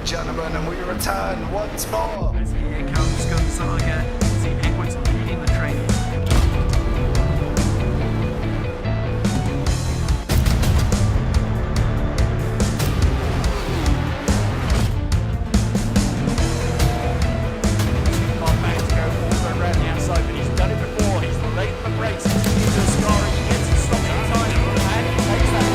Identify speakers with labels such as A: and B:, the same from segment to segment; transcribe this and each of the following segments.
A: gentlemen, and we return once more.
B: As here comes Gonzaga, the Penguins leading the train. Can't manage to go all the way around the outside, but he's done it before. He's late for breaks. He's into a scar. He gets it stopped in time, and he takes that.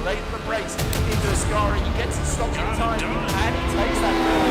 B: late in the brakes into Ascari. He gets it stopped in time, and he takes that.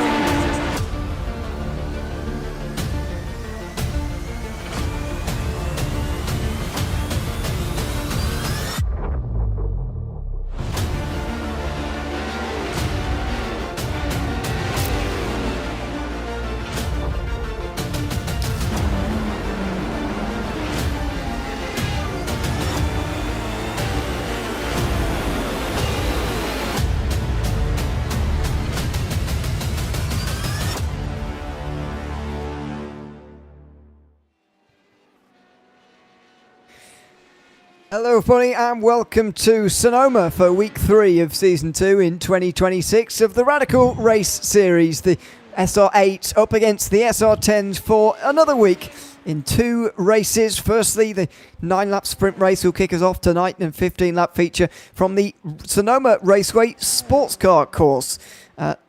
C: Hello everybody and welcome to Sonoma for week 3 of season 2 in 2026 of the Radical Race Series. The SR8 up against the SR10s for another week in 2 races. Firstly, the 9-lap sprint race will kick us off tonight and 15-lap feature from the Sonoma Raceway sports car course.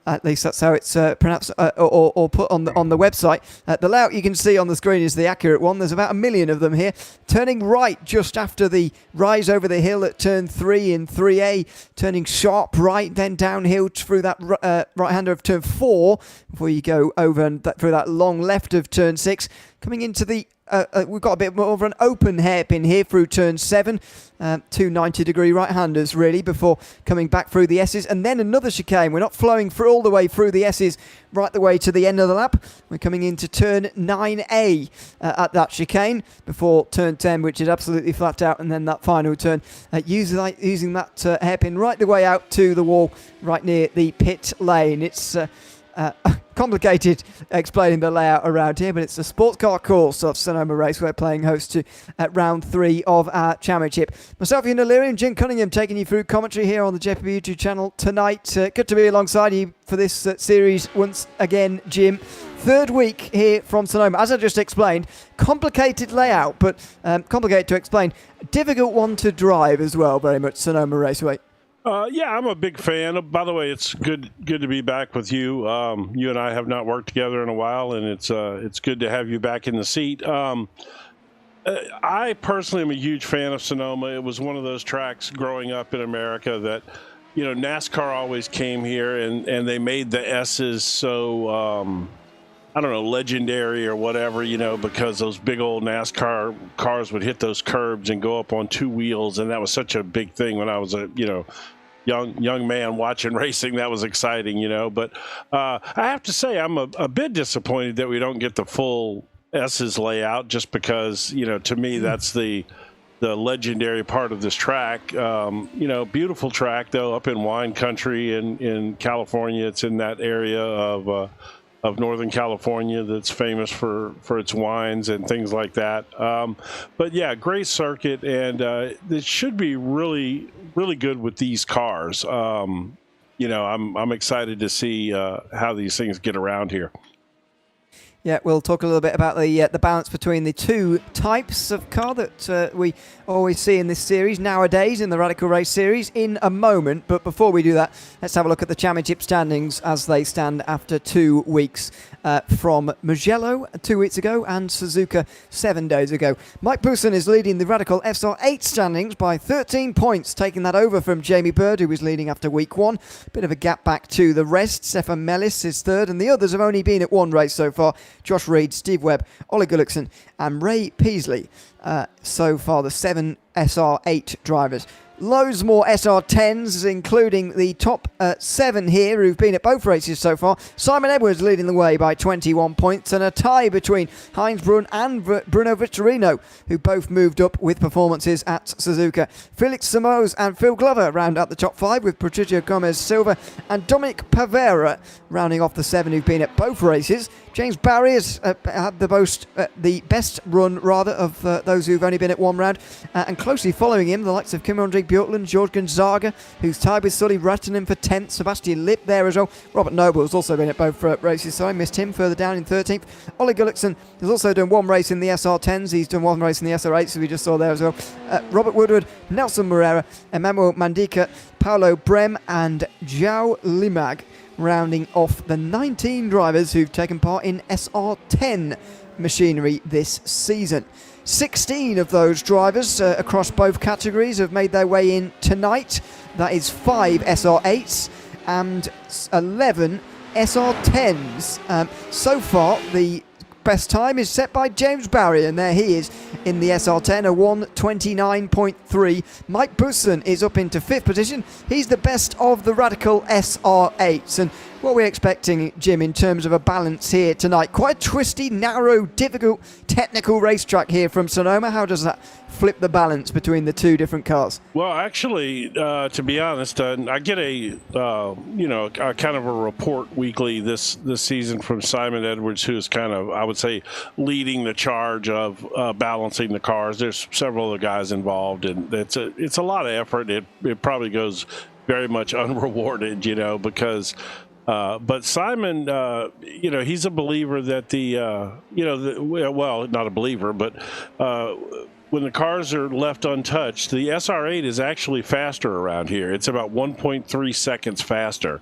C: At least that's how it's pronounced or put on the website. The layout you can see on the screen is the accurate one. There's about 1 million of them here. Turning right just after the rise over the hill at turn 3 in 3A. Turning sharp right, then downhill through that right-hander of turn 4 before you go over and through that long left of turn 6. Coming into the we've got a bit more of an open hairpin here through turn 7. 2 90-degree right-handers, really, before coming back through the S's. And then another chicane. We're not flowing all the way through the S's right the way to the end of the lap. We're coming into turn 9A at that chicane before turn 10, which is absolutely flat out. And then that final turn, using that hairpin right the way out to the wall right near the pit lane. It's complicated explaining the layout around here, but it's the sports car course of Sonoma Raceway playing host to round 3 of our championship. Myself, Ian Delirium, Jim Cunningham taking you through commentary here on the JPB YouTube channel tonight. Good to be alongside you for this series once again, Jim. 3rd week here from Sonoma. As I just explained, complicated layout, but complicated to explain. Difficult one to drive as well, very much, Sonoma Raceway.
D: Yeah, I'm a big fan. By the way, it's good to be back with you. You and I have not worked together in a while, and it's good to have you back in the seat. I personally am a huge fan of Sonoma. It was one of those tracks growing up in America that, NASCAR always came here, and they made the S's so I don't know, legendary or whatever, because those big old NASCAR cars would hit those curbs and go up on 2 wheels, and that was such a big thing when I was a young man watching racing. That was exciting, But I have to say, I'm a bit disappointed that we don't get the full S's layout, just because, to me, that's the legendary part of this track. Beautiful track though, up in wine country in California. It's in that area of Northern California that's famous for its wines and things like that. But yeah, great circuit, and it should be really, really good with these cars. I'm excited to see how these things get around here.
C: Yeah, we'll talk a little bit about the balance between the 2 types of car that we always see in this series nowadays in the Radical Race Series in a moment. But before we do that, let's have a look at the championship standings as they stand after 2 weeks from Mugello 2 weeks ago and Suzuka 7 days ago. Mike Poussin is leading the Radical SR8 standings by 13 points, taking that over from Jamie Bird, who was leading after week 1. Bit of a gap back to the rest. Stefan Mellis is 3rd, and the others have only been at 1 race so far. Josh Reed, Steve Webb, Ollie Gullickson and Ray Peasley. So far, the 7 SR8 drivers. Loads more SR10s, including the top 7 here who've been at both races so far. Simon Edwards leading the way by 21 points, and a tie between Heinz Brun and Bruno Vittorino, who both moved up with performances at Suzuka. Felix Samos and Phil Glover round out the top 5, with Patricio Gomez Silva and Dominic Pavera rounding off the 7 who've been at both races. James Barry has had the best run of those who've only been at 1 round, and closely following him, the likes of Kim-André Bjorklund, George Gonzaga, who's tied with Sully Rattanen for 10th, Sebastian Lipp there as well. Robert Noble has also been at both races, so I missed him further down in 13th. Ollie Gullickson has also done 1 race in the SR10s. He's done 1 race in the SR8s, as we just saw there as well. Robert Woodward, Nelson Moreira, Emmanuel Mandika, Paolo Brem and João Limag rounding off the 19 drivers who've taken part in SR10 machinery this season. 16 of those drivers across both categories have made their way in tonight. That is 5 SR8s and 11 SR10s. So far, the best time is set by James Barry, and there he is in the SR10, a 1:29.3. Mike Busson is up into 5th position. He's the best of the Radical SR8s. And what we're expecting, Jim, in terms of a balance here tonight, quite a twisty, narrow, difficult, technical racetrack here from Sonoma. How does that flip the balance between the two different cars?
D: Well, actually, to be honest, I get a kind of a report weekly this season from Simon Edwards, who's kind of, I would say, leading the charge of balancing the cars. There's several other guys involved, and it's a lot of effort. It probably goes very much unrewarded, because. But Simon, he's a believer that not a believer, but when the cars are left untouched, the SR8 is actually faster around here. It's about 1.3 seconds faster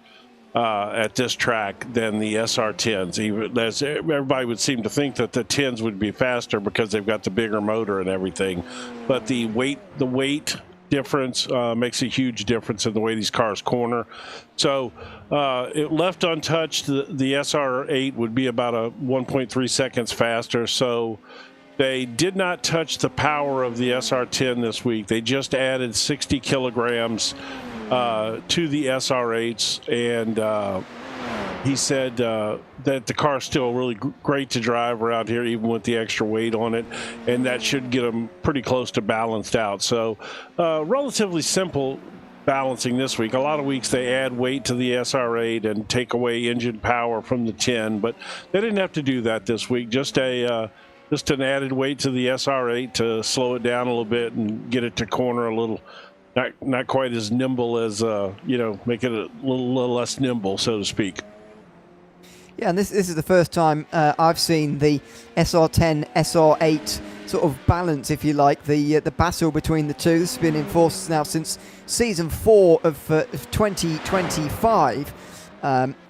D: at this track than the SR10s. Even as everybody would seem to think that the 10s would be faster because they've got the bigger motor and everything, but the weight difference makes a huge difference in the way these cars corner. So it left untouched, the SR8 would be about a 1.3 seconds faster. So they did not touch the power of the SR10 this week. They just added 60 kilograms to the SR8s, and he said that the car's still really great to drive around here, even with the extra weight on it, and that should get them pretty close to balanced out. So relatively simple balancing this week. A lot of weeks they add weight to the SR8 and take away engine power from the 10, but they didn't have to do that this week. Just an added weight to the SR8 to slow it down a little bit and get it to corner a little. Not quite as nimble as make it a little less nimble, so to speak.
C: Yeah, and this is the first time I've seen the SR10, SR8 sort of balance, if you like, the battle between the two. This has been in force now since season 4 of 2025,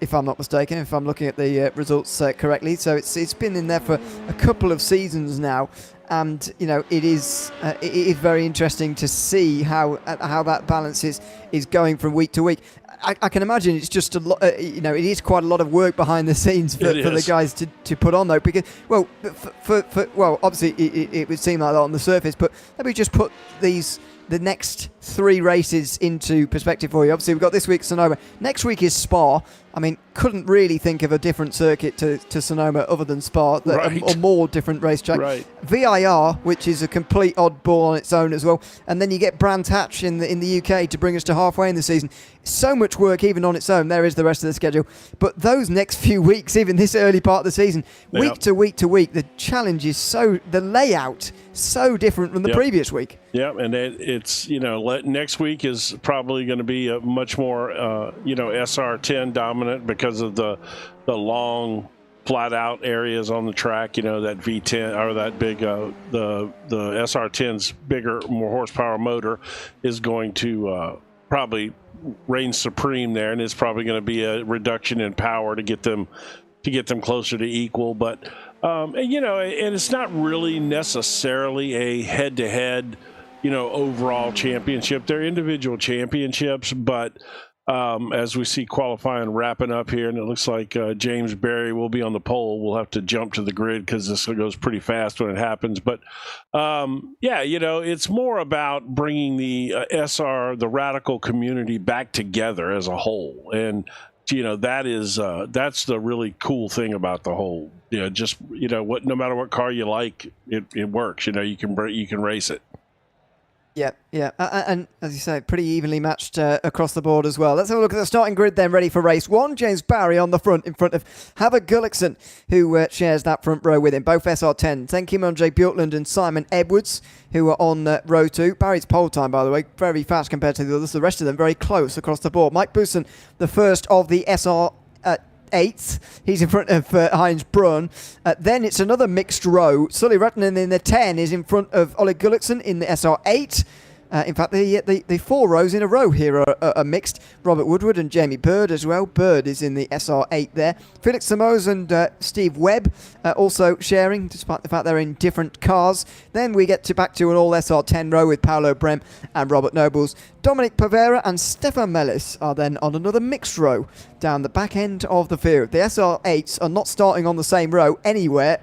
C: if I'm not mistaken, if I'm looking at the results correctly. So it's been in there for a couple of seasons now. And it is very interesting to see how that balance is going from week to week. I can imagine it's just a lot. It is quite a lot of work behind the scenes for the guys to put on, though. Because obviously it would seem like that on the surface, but let me just put the next 3 races into perspective for you. Obviously, we've got this week Sonoma. Next week is Spa. I mean, couldn't really think of a different circuit to Sonoma other than Spa,
D: right.
C: Or more different racetrack.
D: Right.
C: VIR, which is a complete oddball on its own as well, and then you get Brands Hatch in the UK to bring us to halfway in the season. So much work even on its own. There is the rest of the schedule, but those next few weeks, even this early part of the season, week to week to week, the challenge is the layout so different from the previous week.
D: Yeah, and it's next week is probably going to be a much more SR10 dominant because of the long flat out areas on the track. That V10 or that big the SR10's bigger, more horsepower motor is going to probably reign supreme there, and it's probably going to be a reduction in power to get them closer to equal. But and it's not really necessarily a head-to-head overall championship. They're individual championships, but as we see qualifying wrapping up here, and it looks like James Barry will be on the pole. We'll have to jump to the grid because this goes pretty fast when it happens. But it's more about bringing the the Radical community back together as a whole, and that's the really cool thing about the whole. No matter what car you like, it works. You can race it.
C: Yeah, and as you say, pretty evenly matched across the board as well. Let's have a look at the starting grid then, ready for race 1. James Barry on the front, in front of Havok Gullikson, who shares that front row with him. Both SR10s. Then Kimon Bjorklund and Simon Edwards, who are on row 2. Barry's pole time, by the way, very fast compared to the others. The rest of them very close across the board. Mike Busson, the first of the SR 8th. He's in front of Heinz Brunn. Then it's another mixed row. Sully Ruttinen in the 10 is in front of Oleg Gullikson in the SR8. In fact, the 4 rows in a row here are mixed. Robert Woodward and Jamie Bird as well. Bird is in the SR8 there. Felix Samos and Steve Webb also sharing, despite the fact they're in different cars. Then we get back to an all SR10 row with Paolo Brem and Robert Nobles. Dominic Pavera and Stefan Mellis are then on another mixed row down the back end of the field. The SR8s are not starting on the same row anywhere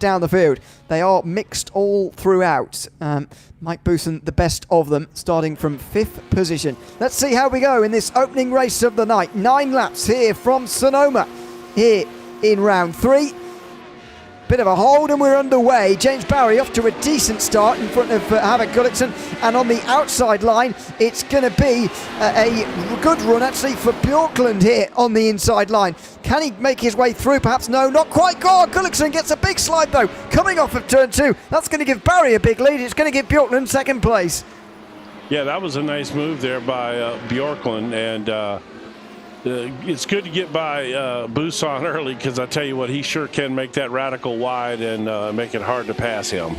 C: down the field. They are mixed all throughout. Mike Booson, the best of them, starting from 5th position. Let's see how we go in this opening race of the night. 9 laps here from Sonoma, here in round 3. Bit of a hold and we're underway. James Barry off to a decent start in front of Havok Gullikson, and on the outside line it's going to be a good run actually for Bjorklund here on the inside line. Can he make his way through? Perhaps no, not quite. Gullikson gets a big slide though, coming off of turn 2. That's going to give Barry a big lead. It's going to give Bjorklund second place.
D: Yeah, that was a nice move there by Bjorklund, and it's good to get by Busan early, because I tell you what, he sure can make that radical wide and make it hard to pass him.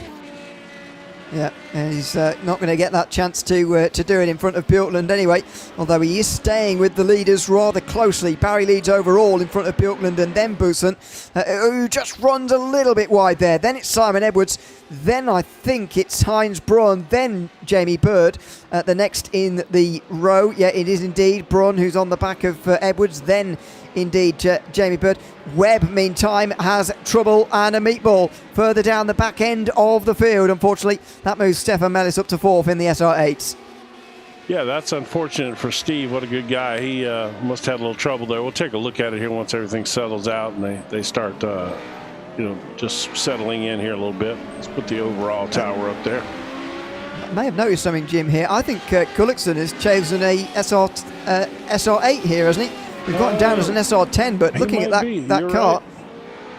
C: Yeah, and he's not going to get that chance to do it in front of Bjorklund anyway, although he is staying with the leaders rather closely. Barry leads overall in front of Bjorklund and then Busan, who just runs a little bit wide there. Then it's Simon Edwards, then I think it's Heinz Braun, then Jamie Bird, the next in the row. Yeah, it is indeed Braun who's on the back of Edwards, then indeed Jamie Bird. Webb, meantime, has trouble and a meatball further down the back end of the field. Unfortunately, that moves Stefan Mellis up to 4th in the SR8s.
D: Yeah, that's unfortunate for Steve. What a good guy. He must have had a little trouble there. We'll take a look at it here once everything settles out and they start, just settling in here a little bit. Let's put the overall tower up there.
C: I may have noticed something, Jim, here. I think Gullikson has chosen a SR8 here, hasn't he? We've got him down as an SR10, but looking at that car,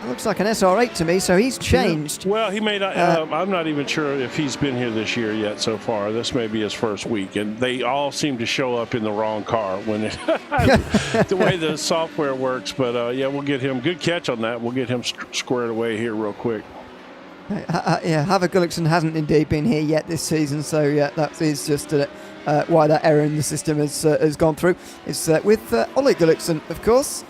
C: it looks like an SR8 to me, so he's changed.
D: Yeah. Well, he may not. I'm not even sure if he's been here this year yet so far. This may be his first week, and they all seem to show up in the wrong car when the way the software works. But, yeah, we'll get him. Good catch on that. We'll get him squared away here real quick.
C: Yeah, Havok Gullikson hasn't indeed been here yet this season, so yeah, that is just why that error in the system has gone through. It's with Olle Gullikson, of course,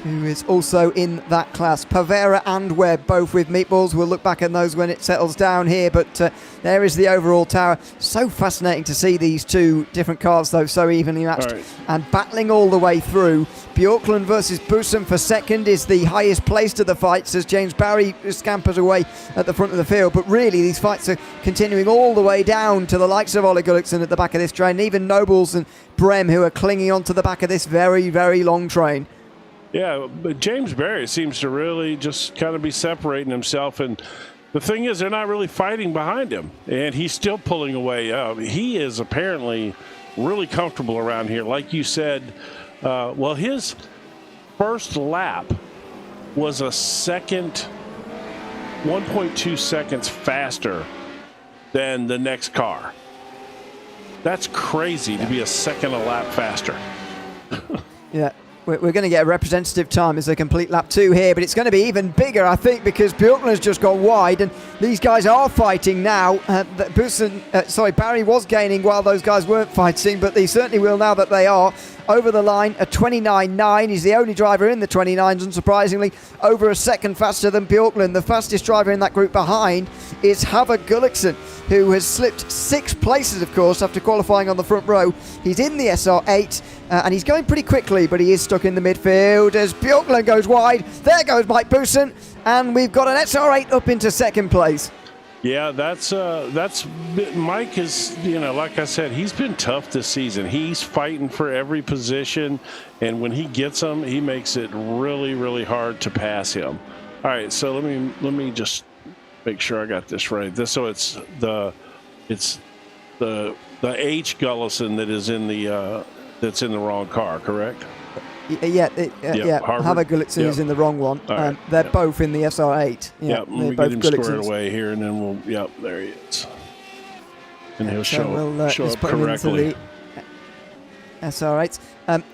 C: who is also in that class. Pavera and Webb both with meatballs. We'll look back at those when it settles down here, but there is the overall tower. So fascinating to see these two different cars, though, so evenly matched and battling all the way through. Bjorklund versus Busan for second is the highest placed of the fights as James Barry scampers away at the front of the field, but really these fights are continuing all the way down to the likes of Olle Gullikson at the back of this train, and even Nobles and Brem, who are clinging onto the back of this very, very long train.
D: Yeah, but James Barry seems to really just kind of be separating himself, and the thing is, they're not really fighting behind him, and he's still pulling away. He is apparently really comfortable around here. Like you said, his first lap was a second, 1.2 seconds faster than the next car. That's crazy to be a second a lap faster.
C: Yeah. We're going to get a representative time as they complete lap 2 here, but it's going to be even bigger, I think, because Bjorklund has just gone wide, and these guys are fighting now. Barry was gaining while those guys weren't fighting, but they certainly will now that they are. Over the line, a 29.9. He's the only driver in the 29s, unsurprisingly, over a second faster than Bjorklund. The fastest driver in that group behind is Havok Gullikson, who has slipped 6 places, of course, after qualifying on the front row. He's in the SR8, and he's going pretty quickly, but he is stuck in the midfield as Bjorklund goes wide. There goes Mike Booson, and we've got an SR8 up into second place.
D: Yeah, that's Mike is, like I said, he's been tough this season. He's fighting for every position, and when he gets them, he makes it really, really hard to pass him. All right, so let me just make sure I got this right. It's the H Gullison that is in the that's in the wrong car, correct?
C: Yeah. Havok Gullikson is in the wrong one. Right, they're both in the SR8.
D: Yep, we'll get him squared away here, and then there he is. And he'll show up correctly.
C: The SR8s.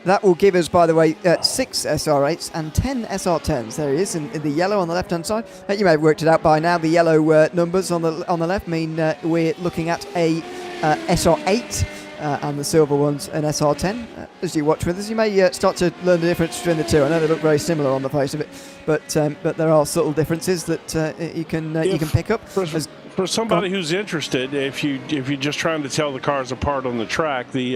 C: That will give us, by the way, 6 SR8s and 10 SR10s. There he is in the yellow on the left-hand side. You may have worked it out by now. The yellow numbers on the left mean we're looking at a SR8 and the silver one's an SR10. As you watch with us, you may start to learn the difference between the two. I know they look very similar on the face of it, but there are subtle differences that you can pick up.
D: For somebody who's interested, if you're just trying to tell the cars apart on the track, the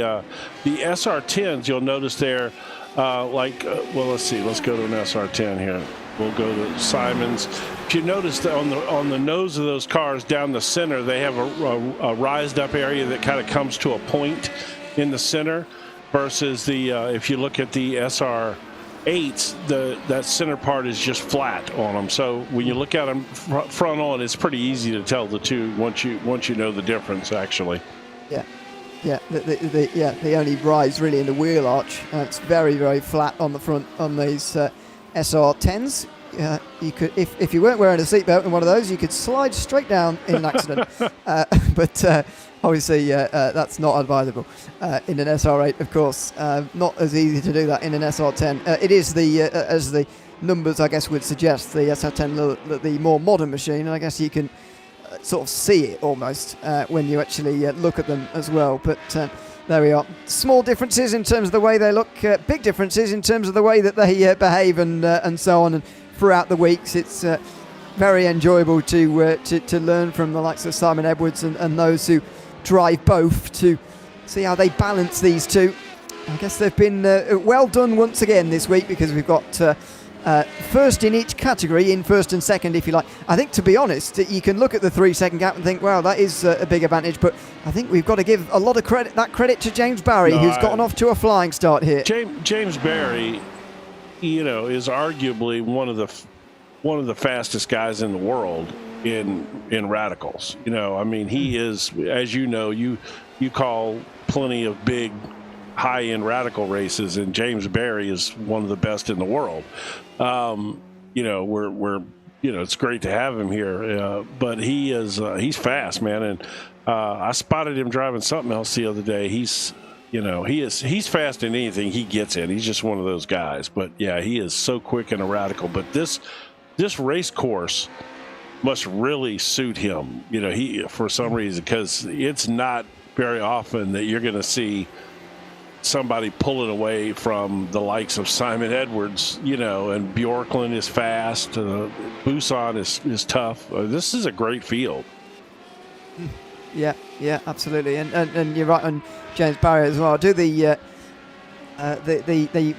D: SR10s, you'll notice they're well, let's see. Let's go to an SR10 here. We'll go to Simon's. If you notice that on the nose of those cars down the center, they have a rised up area that kind of comes to a point in the center, versus the if you look at the SR8s, that center part is just flat on them. So when you look at them front on, it's pretty easy to tell the two once you know the difference, actually.
C: Yeah, the only rise really in the wheel arch. It's very, very flat on the front on these SR10s. You could, if you weren't wearing a seatbelt in one of those, you could slide straight down in an accident. But obviously, that's not advisable in an SR8, of course. Not as easy to do that in an SR10. It is as the numbers, I guess, would suggest, the SR10, the more modern machine, and I guess you can sort of see it almost when you actually look at them as well. But there we are. Small differences in terms of the way they look, big differences in terms of the way that they behave and so on. And throughout the weeks, it's very enjoyable to learn from the likes of Simon Edwards and those who drive both, to see how they balance these two. I guess they've been well done once again this week, because we've got first in each category, in first and second, if you like. I think, to be honest, you can look at the 3-second gap and think, well, that is a big advantage, but I think we've got to give a lot of credit to James Barry, who's gotten off to a flying start here.
D: James Barry, is arguably one of the fastest guys in the world in radicals. I mean, he is, as you call plenty of big high-end radical races, and James Barry is one of the best in the world. We're it's great to have him here, but he's fast, man. And I spotted him driving something else the other day. He's fast in anything he gets in. He's just one of those guys. But yeah, he is so quick and a radical. But this race course must really suit him. He, for some reason, because it's not very often that you're going to see somebody pulling away from the likes of Simon Edwards, and Bjorklund is fast. Busan is tough. This is a great field.
C: Yeah, absolutely, and you're right on James Barry as well. I do the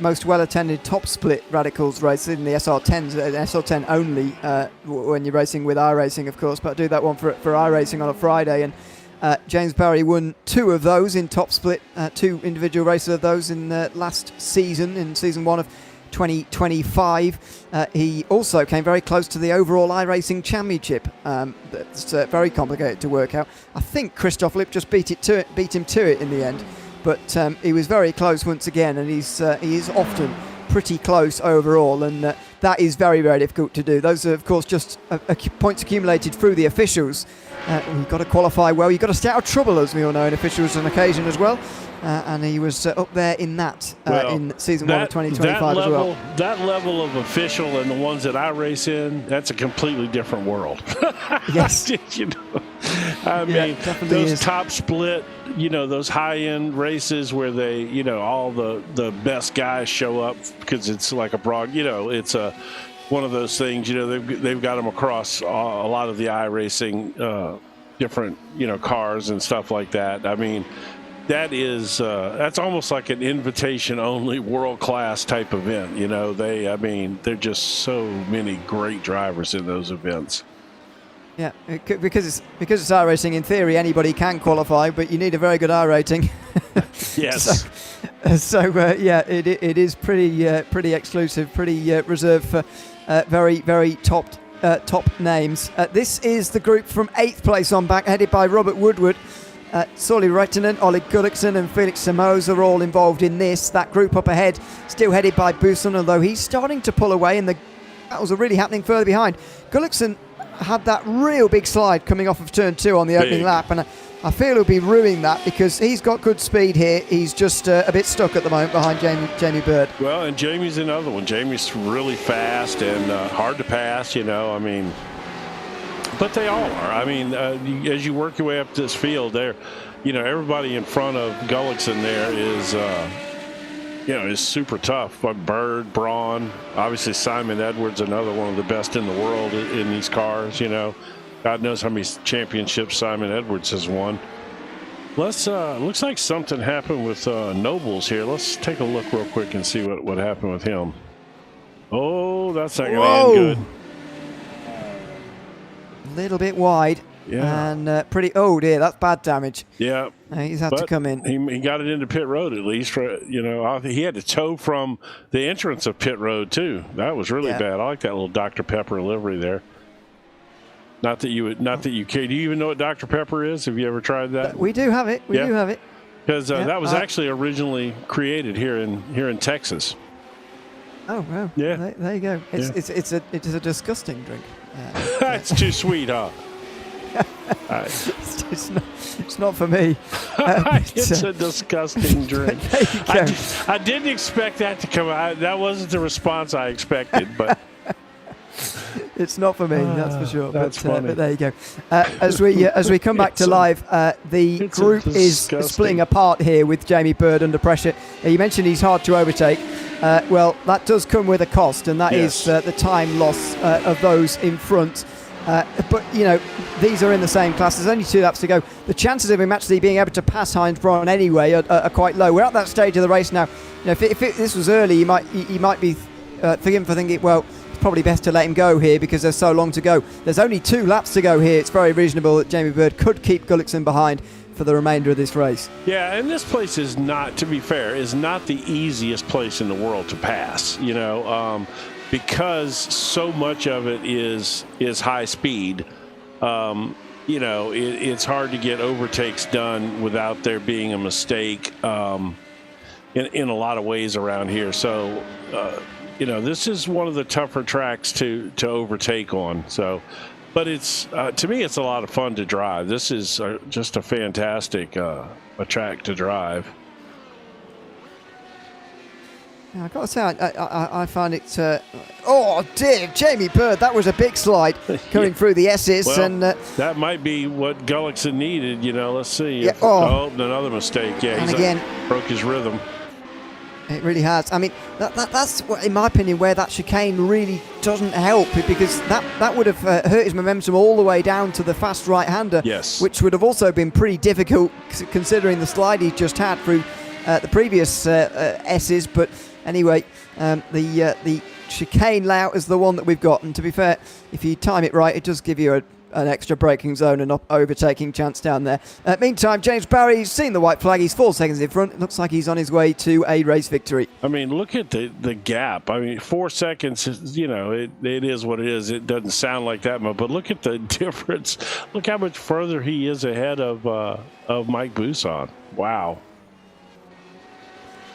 C: most well-attended top split radicals race in the SR10s, SR10 only when you're racing with iRacing, of course. But I do that one for iRacing on a Friday, and James Barry won 2 of those in top split, 2 individual races of those in last season, in season 1 of 2025. He also came very close to the overall iRacing championship. That's very complicated to work out. I think Christoph Lipp just beat him to it in the end, but he was very close once again, and he is often pretty close overall, and that is very, very difficult to do. Those are, of course, just points accumulated through the officials. You've got to qualify well. You've got to stay out of trouble, as we all know, in officials on occasion as well. And he was up there in that in season 1 of 2025 as well.
D: That level of official and the ones that I race in, that's a completely different world.
C: Yes.
D: I mean, those
C: is.
D: top split, those high-end races where they, all the best guys show up because it's like a broad, it's one of those things, they've got them across a lot of the iRacing different, cars and stuff like that. I mean, that's almost like an invitation-only world-class type event. They're just so many great drivers in those events.
C: Yeah, because it's iRacing. In theory, anybody can qualify, but you need a very good I rating.
D: Yes.
C: It is pretty exclusive, pretty reserved for very, very top names. This is the group from 8th place on back, headed by Robert Woodward. Sauli Reitinen, Oleg Gullikson and Felix Samoza are all involved in this. That group up ahead, still headed by Busan, although he's starting to pull away, and the battles are really happening further behind. Gullikson had that real big slide coming off of turn 2 on the opening lap, and I feel he'll be ruining that because he's got good speed here. He's just a bit stuck at the moment behind Jamie Bird.
D: Well, and Jamie's another one. Jamie's really fast and hard to pass, but they all are. I mean, as you work your way up this field, everybody in front of Gullickson there is, is super tough. But Bird, Braun, obviously Simon Edwards, another one of the best in the world in these cars. God knows how many championships Simon Edwards has won. Looks like something happened with Nobles here. Let's take a look real quick and see what happened with him. Oh, that's not going to end good.
C: A little bit wide.
D: Yeah.
C: And pretty. Oh dear, that's bad damage.
D: Yeah.
C: He's had to come in.
D: He got it into pit road at least. He had to tow from the entrance of pit road too. That was really bad. I like that little Dr. Pepper livery there. Not that you care. Do you even know what Dr. Pepper is? Have you ever tried that?
C: We do have it. We do have it.
D: Because that was actually originally created here in Texas.
C: Oh well.
D: Yeah.
C: There you go. It's a disgusting drink.
D: It's too sweet, huh?
C: It's not for me.
D: It's a disgusting drink. I didn't expect that to come out. That wasn't the response I expected, but
C: it's not for me. That's for sure.
D: That's funny.
C: But there you go. As we come back to live, the group is splitting apart here with Jamie Bird under pressure. You mentioned he's hard to overtake. Well, that does come with a cost, and that is the time loss of those in front. But, these are in the same class. There's only 2 laps to go. The chances of him actually being able to pass Heinz Braun anyway are quite low. We're at that stage of the race now. If this was early, you might be forgiven for thinking, well, it's probably best to let him go here because there's so long to go. There's only 2 laps to go here. It's very reasonable that Jamie Bird could keep Gullickson behind for the remainder of this race. Yeah,
D: and this place is not, to be fair, is not the easiest place in the world to pass, because so much of it is high speed. It's hard to get overtakes done without there being a mistake in a lot of ways around here. So, this is one of the tougher tracks to overtake on. So, but it's to me, it's a lot of fun to drive. This is just a fantastic a track to drive.
C: I've got to say, I find it. Oh dear, Jamie Bird, that was a big slide coming through the S's,
D: well,
C: and
D: that might be what Gullickson needed. Let's see.
C: Yeah,
D: another mistake. Yeah,
C: and again
D: broke his rhythm.
C: It really has. I mean, that's in my opinion where that chicane really doesn't help, because that would have hurt his momentum all the way down to the fast right-hander.
D: Yes.
C: Which would have also been pretty difficult considering the slide he just had through the previous S's, but. Anyway, the chicane layout is the one that we've got, and to be fair, if you time it right, it does give you an extra braking zone and overtaking chance down there. Meantime, James Barry's seen the white flag. He's 4 seconds in front. It looks like he's on his way to a race victory.
D: I mean, look at the gap. I mean, 4 seconds, it is what it is. It doesn't sound like that much, but look at the difference. Look how much further he is ahead of Mike Buson. Wow.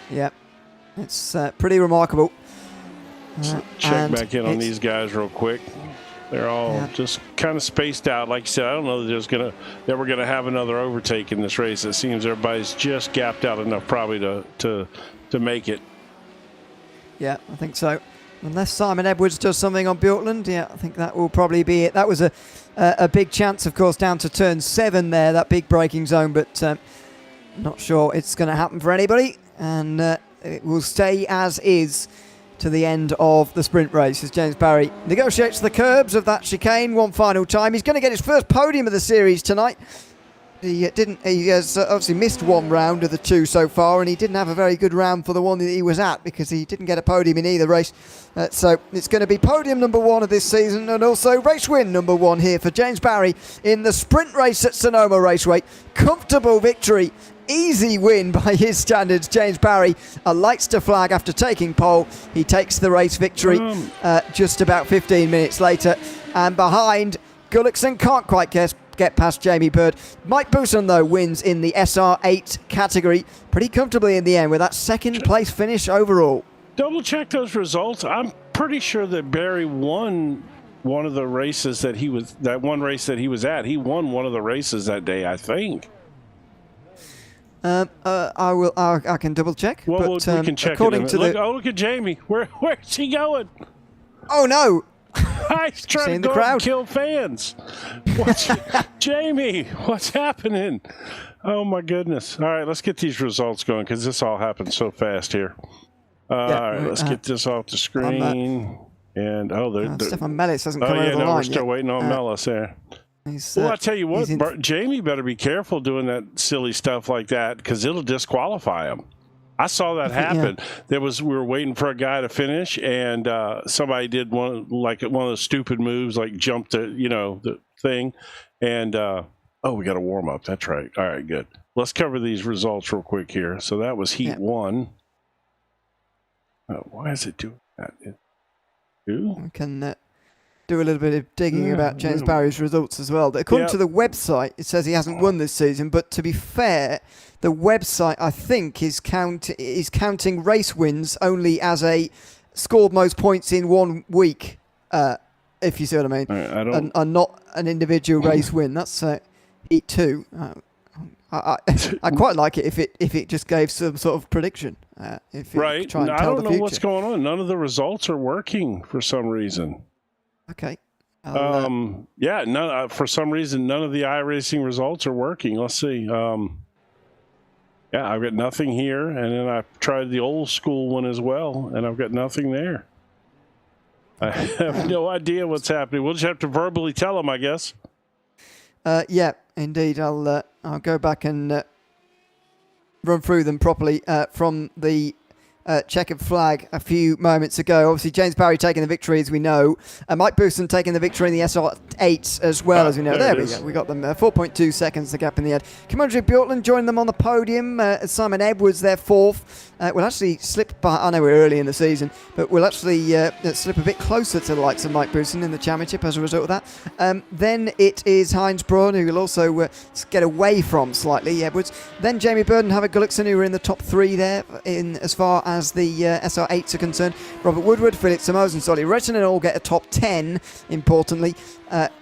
C: Yep. It's pretty remarkable.
D: Check back in on these guys real quick. They're all just kind of spaced out. Like you said, I don't know that we're gonna have another overtake in this race. It seems everybody's just gapped out enough probably to make it.
C: Yeah, I think so. Unless Simon Edwards does something on Bjorkland, I think that will probably be it. That was a big chance, of course, down to turn 7 there, that big braking zone, but not sure it's going to happen for anybody. And it will stay as is to the end of the sprint race as James Barry negotiates the curbs of that chicane one final time. He's going to get his first podium of the series tonight. He has obviously missed 1 round of the 2 so far, and he didn't have a very good round for the one that he was at because he didn't get a podium in either race. So it's going to be podium number 1 of this season, and also race win number 1 here for James Barry in the sprint race at Sonoma Raceway. Comfortable victory. Easy win by his standards. James Barry lights to flag after taking pole. He takes the race victory just about 15 minutes later. And behind, Gullickson can't quite get past Jamie Bird. Mike Buson, though, wins in the SR8 category pretty comfortably in the end with that 2nd place finish overall.
D: Double check those results. I'm pretty sure that Barry won one of the races that one race that he was at. He won one of the races that day, I think.
C: I can double check.
D: Well,
C: but,
D: we can check
C: according
D: it.
C: To
D: look at Jamie. Where's he going?
C: Oh no!
D: He's trying
C: Seeing
D: to
C: the
D: go
C: crowd.
D: and kill fans. Jamie, what's happening? Oh, my goodness. All right, let's get these results going because this all happened so fast here. All right, let's get this off the screen. And,
C: Stefan Mellis hasn't come over the line
D: we're still
C: yet.
D: waiting on Mellis there. Well, I tell you what, Jamie better be careful doing that silly stuff like that because it'll disqualify him. I saw that happen. We were waiting for a guy to finish, and somebody did one of the stupid moves, like jumped the thing, and we got a warm up. That's right. All right, good. Let's cover these results real quick here. So that was heat 1. Why is it doing that?
C: We can do a little bit of digging about James Barry's results as well. According to the website, it says he hasn't won this season, but to be fair, the website, I think, is counting race wins only as a scored most points in 1 week, if you see what I mean, and not an individual race win. That's heat 2. I quite like it if it just gave some sort of prediction.
D: Right. I don't know what's going on. None of the results are working for some reason.
C: Okay.
D: For some reason, none of the iRacing results are working. Let's see. I've got nothing here, and then I tried the old school one as well, and I've got nothing there. I have no idea what's happening. We'll just have to verbally tell them, I guess.
C: Yeah, indeed. I'll go back and run through them properly from the checkered flag a few moments ago. Obviously, James Barry taking the victory, as we know. Mike Booston taking the victory in the SR8 as well, as we know. There we go. We got them 4.2 seconds, the gap in the end. Commentators joined them on the podium. Simon Edwards, their 4th. Will actually slip by. I know we're early in the season, but we'll actually slip a bit closer to the likes of Mike Booston in the championship as a result of that. Then it is Heinz Braun, who will also get away from slightly Edwards. Then Jamie Bird and Havoc Gullickson, who are in the top 3 there in as far as the SR8s are concerned. Robert Woodward, Philip Samos and Solly Rettinen all get a top 10, importantly.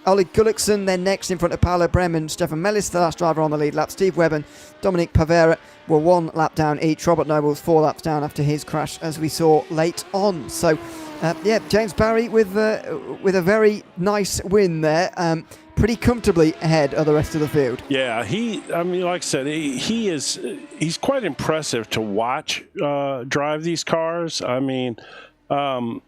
C: Ollie Gullickson then next in front of Paolo Brem and Stefan Mellis, the last driver on the lead lap. Steve Webb and Dominic Pavera were 1 lap down each. Robert Noble's 4 laps down after his crash, as we saw late on. So, James Barry with a very nice win there. Pretty comfortably ahead of the rest of the field. Yeah,
D: Like I said, he's quite impressive to watch drive these cars. And the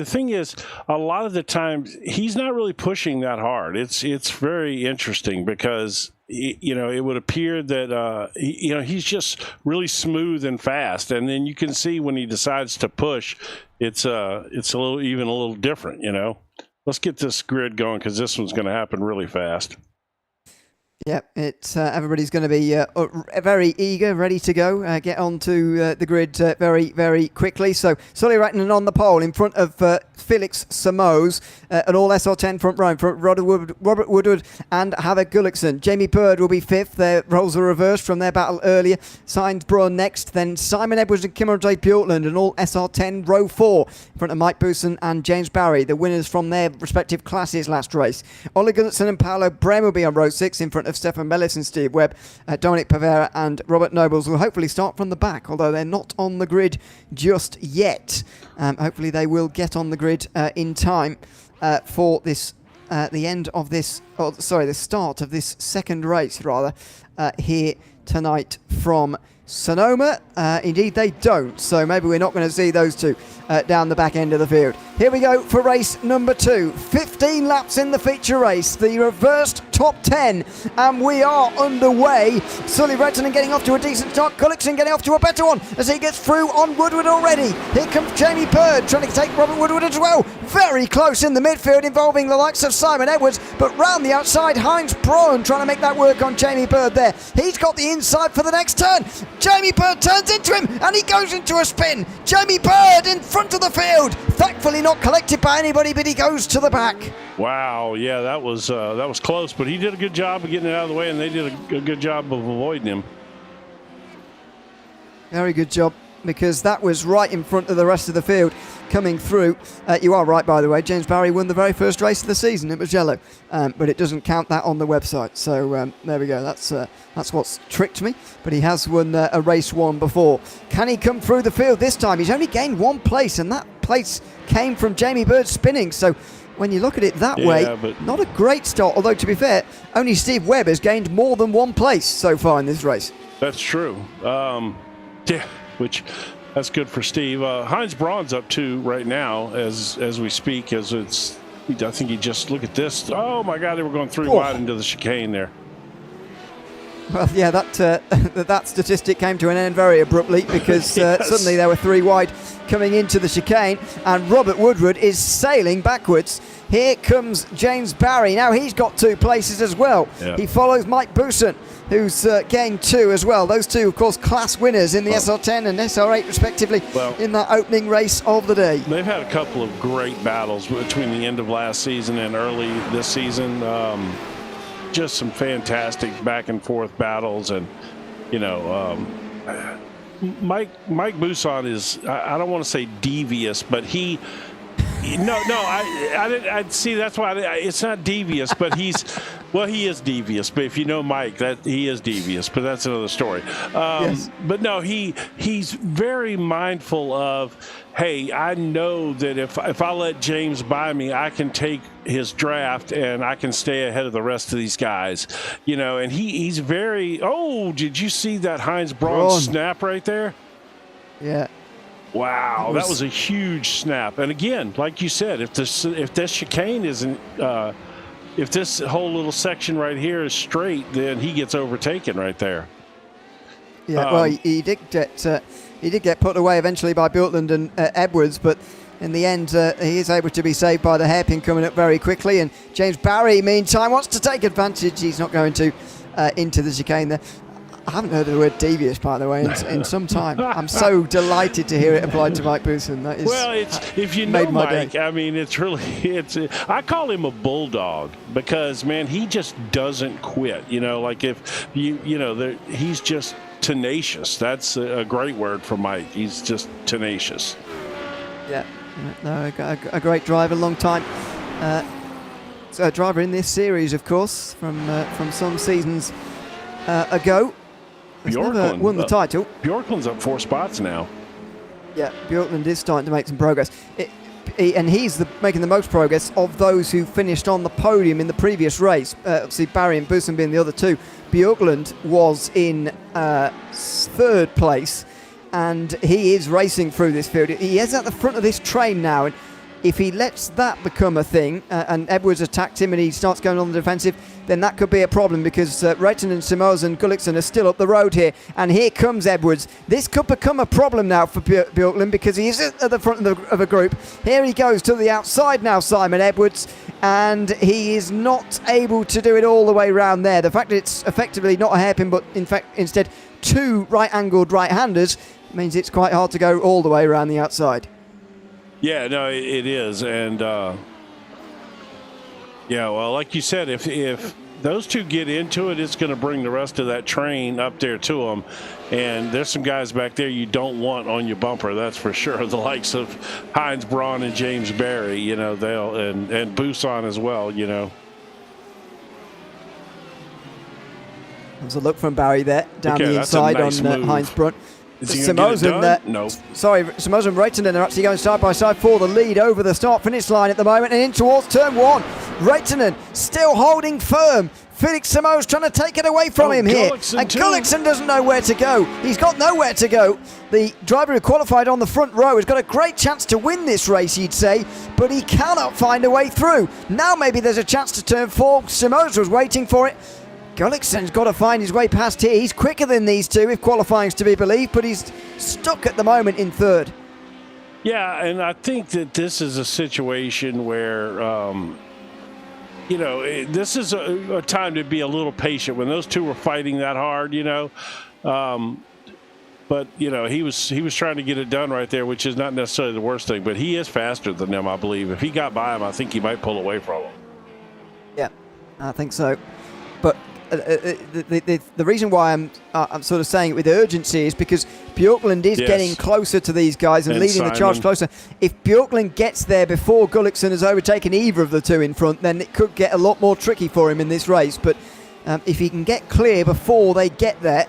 D: thing is, a lot of the times he's not really pushing that hard. It's very interesting because it would appear that he's just really smooth and fast, and then you can see when he decides to push, it's a little different. Let's get this grid going because this one's going to happen really fast.
C: Yep, it's everybody's going to be very eager, ready to go. Get onto the grid very, very quickly. So, Solly Rettinen on the pole in front of Felix Samos, an all SR10 front row, from Robert Woodward and Havoc Gullickson. Jamie Bird will be 5th. Their roles are reversed from their battle earlier. Sainz Braun next, then Simon Edwards and Kimmer J. Bjortland, an all SR10 row 4 in front of Mike Booston and James Barry, the winners from their respective classes last race. Ollie Gullickson and Paolo Brem will be on row 6 in front of Stefan Mellis and Steve Webb. Dominic Pavera and Robert Nobles will hopefully start from the back, although they're not on the grid just yet. Hopefully they will get on the grid in time for this the end of this, the start of this second race rather, here tonight from Sonoma. Indeed they don't, so maybe we're not going to see those two down the back end of the field. Here we go for race number 2. 15 laps in the feature race, the reversed top 10, and we are underway. Sully Rettinen getting off to a decent start. Gullickson getting off to a better one as he gets through on Woodward already. Here comes Jamie Bird trying to take Robert Woodward as well. Very close in the midfield involving the likes of Simon Edwards, but round the outside Heinz Braun trying to make that work on Jamie Bird there. He's got the inside for the next turn. Jamie Bird turns into him and he goes into a spin. Jamie Bird in front of the field, thankfully not collected by anybody, but he goes to the back.
D: Wow, yeah, that was close, but he did a good job of getting it out of the way, and they did a good job of avoiding him. Very
C: good job, because that was right in front of the rest of the field coming through. You are right, by the way. James Barry won the very first race of the season. It was yellow, but it doesn't count that on the website. So there we go. That's what's tricked me. But he has won a race 1 before. Can he come through the field this time? He's only gained 1 place, and that place came from Jamie Bird spinning. So when you look at it that way,
D: but
C: not a great start. Although, to be fair, only Steve Webb has gained more than one place so far in this race.
D: that's true. Which that's good for Steve. Heinz Braun's up 2 right now as we speak. I think he just look at this. Oh my God, they were going 3 wide into the chicane there.
C: Well, yeah, that statistic came to an end very abruptly because
D: Yes.
C: suddenly there were 3 wide coming into the chicane, and Robert Woodward is sailing backwards. Here comes James Barry. Now he's got 2 places as well.
D: Yeah.
C: He follows Mike Bousson, who's gained 2 as well. Those 2, of course, class winners in the SR10 and SR8 respectively in that opening race of the day.
D: They've had a couple of great battles between the end of last season and early this season. Just some fantastic back and forth battles, and Mike Bousson is, I don't want to say devious, but I see, that's why it's not devious, but he is devious. But if you know Mike, that he is devious, but that's another story.
C: Yes.
D: But no, he's very mindful of, hey, I know that if I let James by me, I can take his draft and I can stay ahead of the rest of these guys, and he's very, did you see that Heinz Braun snap right there?
C: Yeah.
D: Wow, that was a huge snap. And again, like you said, if this chicane isn't, if this whole little section right here is straight, then he gets overtaken right there.
C: Yeah, well, he did get put away eventually by Bjorklund and Edwards, but in the end, he is able to be saved by the hairpin coming up very quickly. And James Barry, meantime, wants to take advantage. He's not going to into the chicane there. I haven't heard the word devious, by the way, in some time. I'm so delighted to hear it applied to Mike Bousson. That is,
D: well, if you know Mike, I mean, I call him a bulldog because, man, he just doesn't quit. Like if he's just tenacious. That's a great word for Mike. He's just tenacious.
C: Yeah, no, a great driver, long time. So a driver in this series, of course, from some seasons ago. He's never won the title.
D: Bjorklund's up 4 spots now.
C: Yeah, Bjorklund is starting to make some progress. And he's making the most progress of those who finished on the podium in the previous race. Obviously, Barry and Bousson being the other 2. Bjorklund was in 3rd place, and he is racing through this field. He is at the front of this train now, and if he lets that become a thing, and Edwards attacked him and he starts going on the defensive, then that could be a problem because Reitinen, Simoes and Gullikson are still up the road here. And here comes Edwards. This could become a problem now for Bjorklund because he is at the front of a group. Here he goes to the outside now, Simon Edwards, and he is not able to do it all the way around there. The fact that it's effectively not a hairpin, but in fact instead 2 right-angled right-handers means it's quite hard to go all the way around the outside.
D: Yeah, no, it is. And, well, like you said, if those 2 get into it, it's going to bring the rest of that train up there to them. And there's some guys back there you don't want on your bumper, that's for sure. The likes of Heinz Braun and James Barry, and Bousson as well,
C: There's a look from Barry there, down the inside
D: nice
C: on Heinz Braun.
D: Simoes and
C: Simoes and Reitinen are actually going side by side for the lead over the start-finish line at the moment and in towards turn 1. Reitinen still holding firm. Felix Simoes trying to take it away from him here. And Gullikson doesn't know where to go. He's got nowhere to go. The driver who qualified on the front row has got a great chance to win this race, you'd say, but he cannot find a way through. Now maybe there's a chance to turn 4. Simoes was waiting for it. Gullickson's got to find his way past here. He's quicker than these 2, if qualifying's to be believed, but he's stuck at the moment in 3rd.
D: Yeah, and I think that this is a situation where, this is a time to be a little patient when those 2 were fighting that hard, But, he was trying to get it done right there, which is not necessarily the worst thing. But he is faster than them, I believe. If he got by him, I think he might pull away from him.
C: Yeah, I think so. But the reason why I'm sort of saying it with urgency is because Bjorklund is getting closer to these guys and leading the charge closer. If Bjorklund gets there before Gullikson has overtaken either of the 2 in front, then it could get a lot more tricky for him in this race. But if he can get clear before they get there,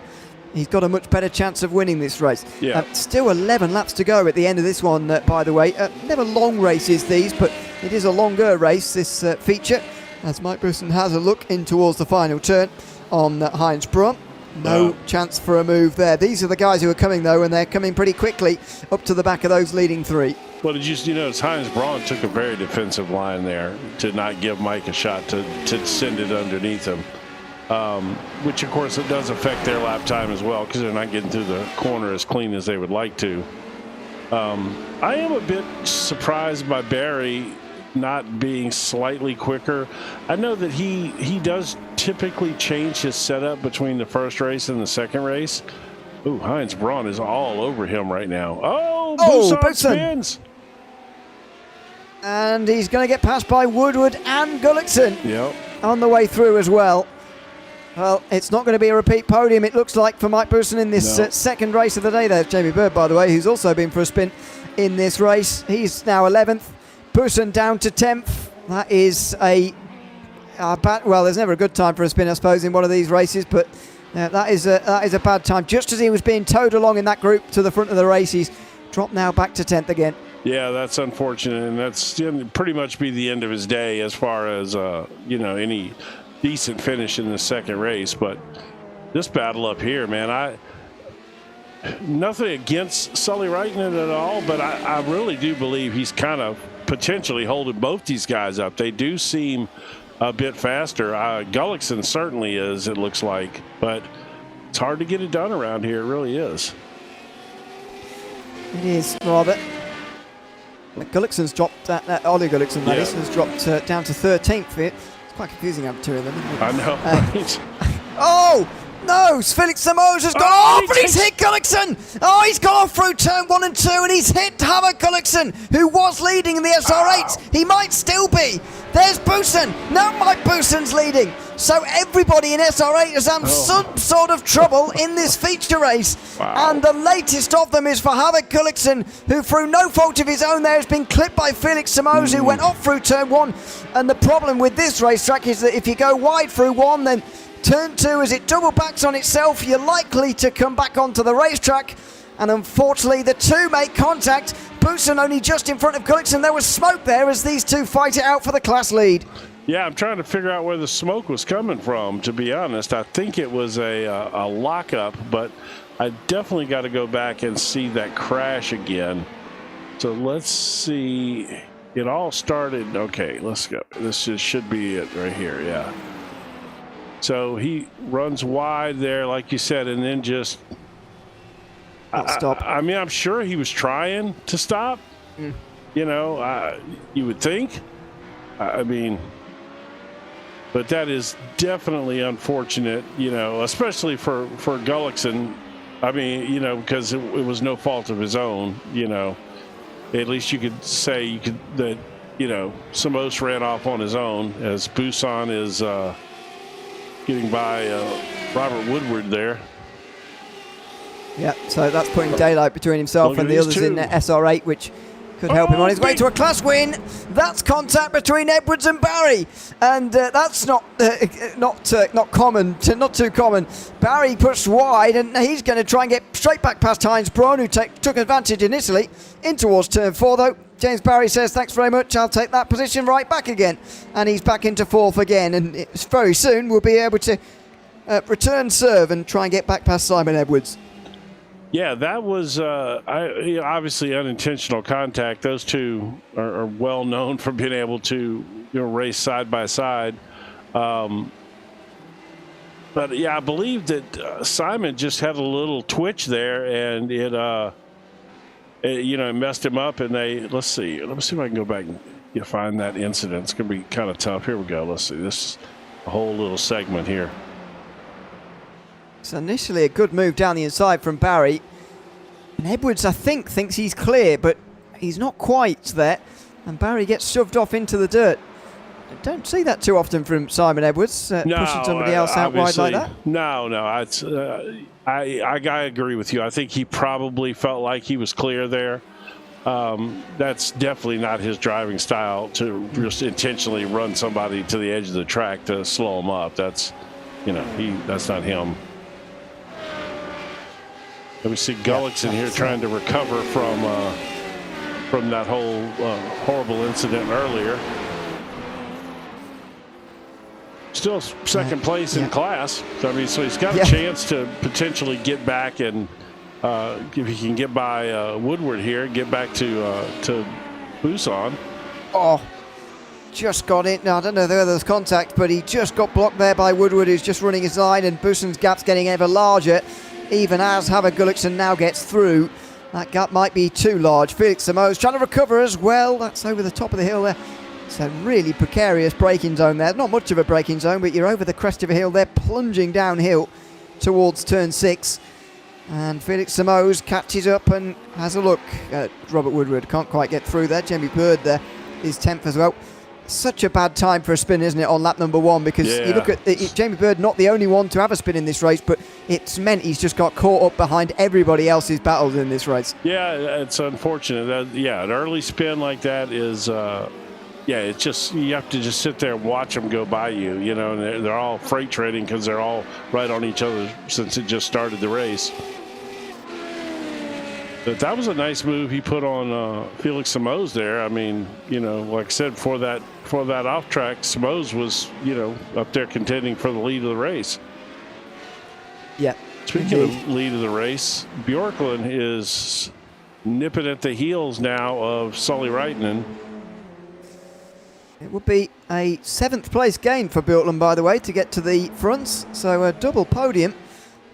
C: he's got a much better chance of winning this race.
D: Yeah.
C: Still 11 laps to go at the end of this one, by the way. Never long races these, but it is a longer race, this feature, as Mike Busson has a look in towards the final turn on Heinz Braun. No chance for a move there. These are the guys who are coming, though, and they're coming pretty quickly up to the back of those leading three.
D: Well, did you notice Heinz Braun took a very defensive line there to not give Mike a shot to send it underneath him, which, of course, it does affect their lap time as well because they're not getting through the corner as clean as they would like to. I am a bit surprised by Barry not being slightly quicker. I know that he does typically change his setup between the first race and the second race. Ooh, Heinz Braun is all over him right now. Busson spins.
C: And he's going to get passed by Woodward and Gullickson.
D: Yep.
C: On the way through as well. Well, it's not going to be a repeat podium, it looks like, for Mike Busson in this second race of the day. There's Jamie Bird, by the way, who's also been for a spin in this race. He's now 11th. Busson down to 10th. That is a bad, well, there's never a good time for a spin, I suppose, in one of these races, but that is a bad time. Just as he was being towed along in that group to the front of the race, he's dropped now back to 10th again.
D: Yeah, that's unfortunate, and that's pretty much be the end of his day as far as any decent finish in the second race. But this battle up here, man, nothing against Sully Reitman at all, but I really do believe he's kind of potentially holding both these guys up. They do seem a bit faster. Gullickson certainly is, it looks like, but it's hard to get it done around here. It really is.
C: It is, Robert. Gullickson's dropped, Ollie Gullickson, that is, has dropped down to 13th. It's quite confusing having two of them, isn't it?
D: I know.
C: Oh! No, Felix Samos has gone off, and he's hit Gullickson. Oh, he's gone off through turn 1 and 2, and he's hit Hammer Gullickson, who was leading in the SR8. He might still be. There's Busson. Now Mike Busson's leading. So everybody in SR8 has had some sort of trouble in this feature race. Wow. And the latest of them is for Hammer Gullickson, who through no fault of his own there has been clipped by Felix Samos, who went off through turn 1. And the problem with this racetrack is that if you go wide through 1, then turn 2, as it double backs on itself, you're likely to come back onto the racetrack. And unfortunately, the two make contact. Busson only just in front of Gullickson. There was smoke there as these two fight it out for the class lead.
D: Yeah, I'm trying to figure out where the smoke was coming from, to be honest. I think it was a lockup, but I definitely got to go back and see that crash again. So let's see. It all started. Okay, let's go. This should be it right here, yeah. So he runs wide there, like you said, and then just
C: stop.
D: I mean, I'm sure he was trying to stop. You would think. I mean, but that is definitely unfortunate, especially for Gullickson. I mean, because it was no fault of his own, At least you could say that, Samos ran off on his own, as Busson is getting by Robert Woodward there. Yeah,
C: so that's putting daylight between himself and the others in SR8, which could help him on his way to a class win. That's contact between Edwards and Barry, and that's not too common. Barry pushed wide, and he's going to try and get straight back past Heinz Braun, who took advantage initially in towards turn 4, though. James Barry says, thanks very much, I'll take that position right back again. And he's back into 4th again, and very soon we'll be able to return serve and try and get back past Simon Edwards.
D: Yeah, that was obviously unintentional contact. Those two are well known for being able to race side by side. But yeah, I believe that Simon just had a little twitch there, and it messed him up. And let me see if I can go back and find that incident. It's going to be kind of tough. Here we go. Let's see. This is a whole little segment here.
C: It's initially a good move down the inside from Barry. And Edwards, I think, thinks he's clear, but he's not quite there. And Barry gets shoved off into the dirt. I don't see that too often from Simon Edwards, pushing somebody else out wide like that.
D: No. I agree with you. I think he probably felt like he was clear there. That's definitely not his driving style, to just intentionally run somebody to the edge of the track to slow him up. That's not him. And we see Gullickson here trying to recover from that whole horrible incident earlier. Still second place in class. So, I mean, so he's got a chance to potentially get back, and if he can get by Woodward here, get back to Busan.
C: Oh, just got it. Now, I don't know whether there's contact, but he just got blocked there by Woodward, who's just running his line, and Busan's gap's getting ever larger, even as Haber Gullickson now gets through. That gap might be too large. Felix Samos trying to recover as well. That's over the top of the hill there. It's a really precarious braking zone there. Not much of a braking zone, but you're over the crest of a hill there, plunging downhill towards turn 6. And Felix Samos catches up and has a look at Robert Woodward. Can't quite get through there. Jamie Bird there is 10th as well. Such a bad time for a spin, isn't it, on lap number 1? Because you look at Jamie Bird, not the only one to have a spin in this race, but it's meant he's just got caught up behind everybody else's battles in this race. Yeah,
D: it's unfortunate. An early spin like that is... it's just, you have to just sit there and watch them go by you, you know, and they're all freight trading because they're all right on each other since it just started the race. But that was a nice move he put on Felix Samos there. I mean, you know, like I said, for that off track, Samos was, you know, up there contending for the lead of the race.
C: Yeah.
D: Speaking of lead of the race, Bjorklund is nipping at the heels now of Sully Reitinen.
C: It would be a 7th place gain for Bjorklund, by the way, to get to the fronts. So a double podium.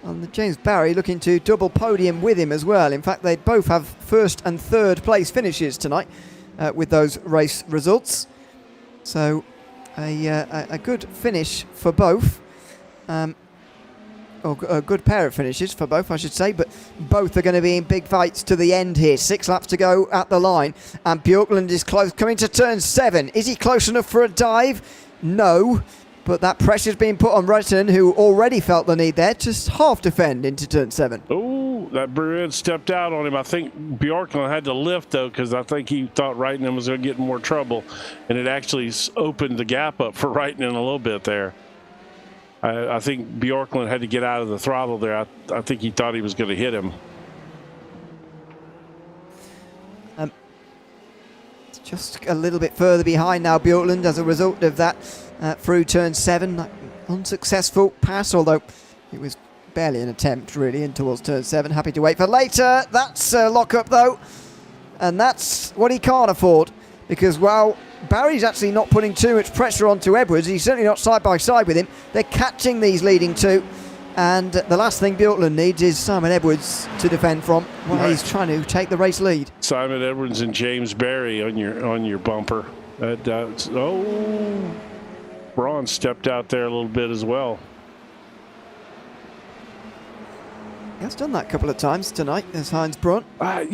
C: And James Barry looking to double podium with him as well. In fact, they both have 1st and 3rd place finishes tonight with those race results. So a good finish for both. Or a good pair of finishes for both, I should say, but both are going to be in big fights to the end here. 6 laps to go at the line, and Bjorklund is close, coming to turn 7. Is he close enough for a dive? No, but that pressure's being put on Reitinen, who already felt the need there to half defend into turn 7.
D: Oh, that Bruin stepped out on him. I think Bjorklund had to lift, though, because I think he thought Reitinen was going to get in more trouble, and it actually opened the gap up for Reitinen a little bit there. I think Bjorklund had to get out of the throttle there. I think he thought he was going to hit him.
C: Just a little bit further behind now, Bjorklund, as a result of that through turn 7. Unsuccessful pass, although it was barely an attempt, really, in towards turn 7. Happy to wait for later. That's a lock-up, though. And that's what he can't afford, because, well, Barry's actually not putting too much pressure onto Edwards. He's certainly not side by side with him. They're catching these leading two, and the last thing Bjorklund needs is Simon Edwards to defend from while he's trying to take the race lead.
D: Simon Edwards and James Barry on your bumper. Braun stepped out there a little bit as well.
C: He has done that a couple of times tonight as Heinz Braun.
D: I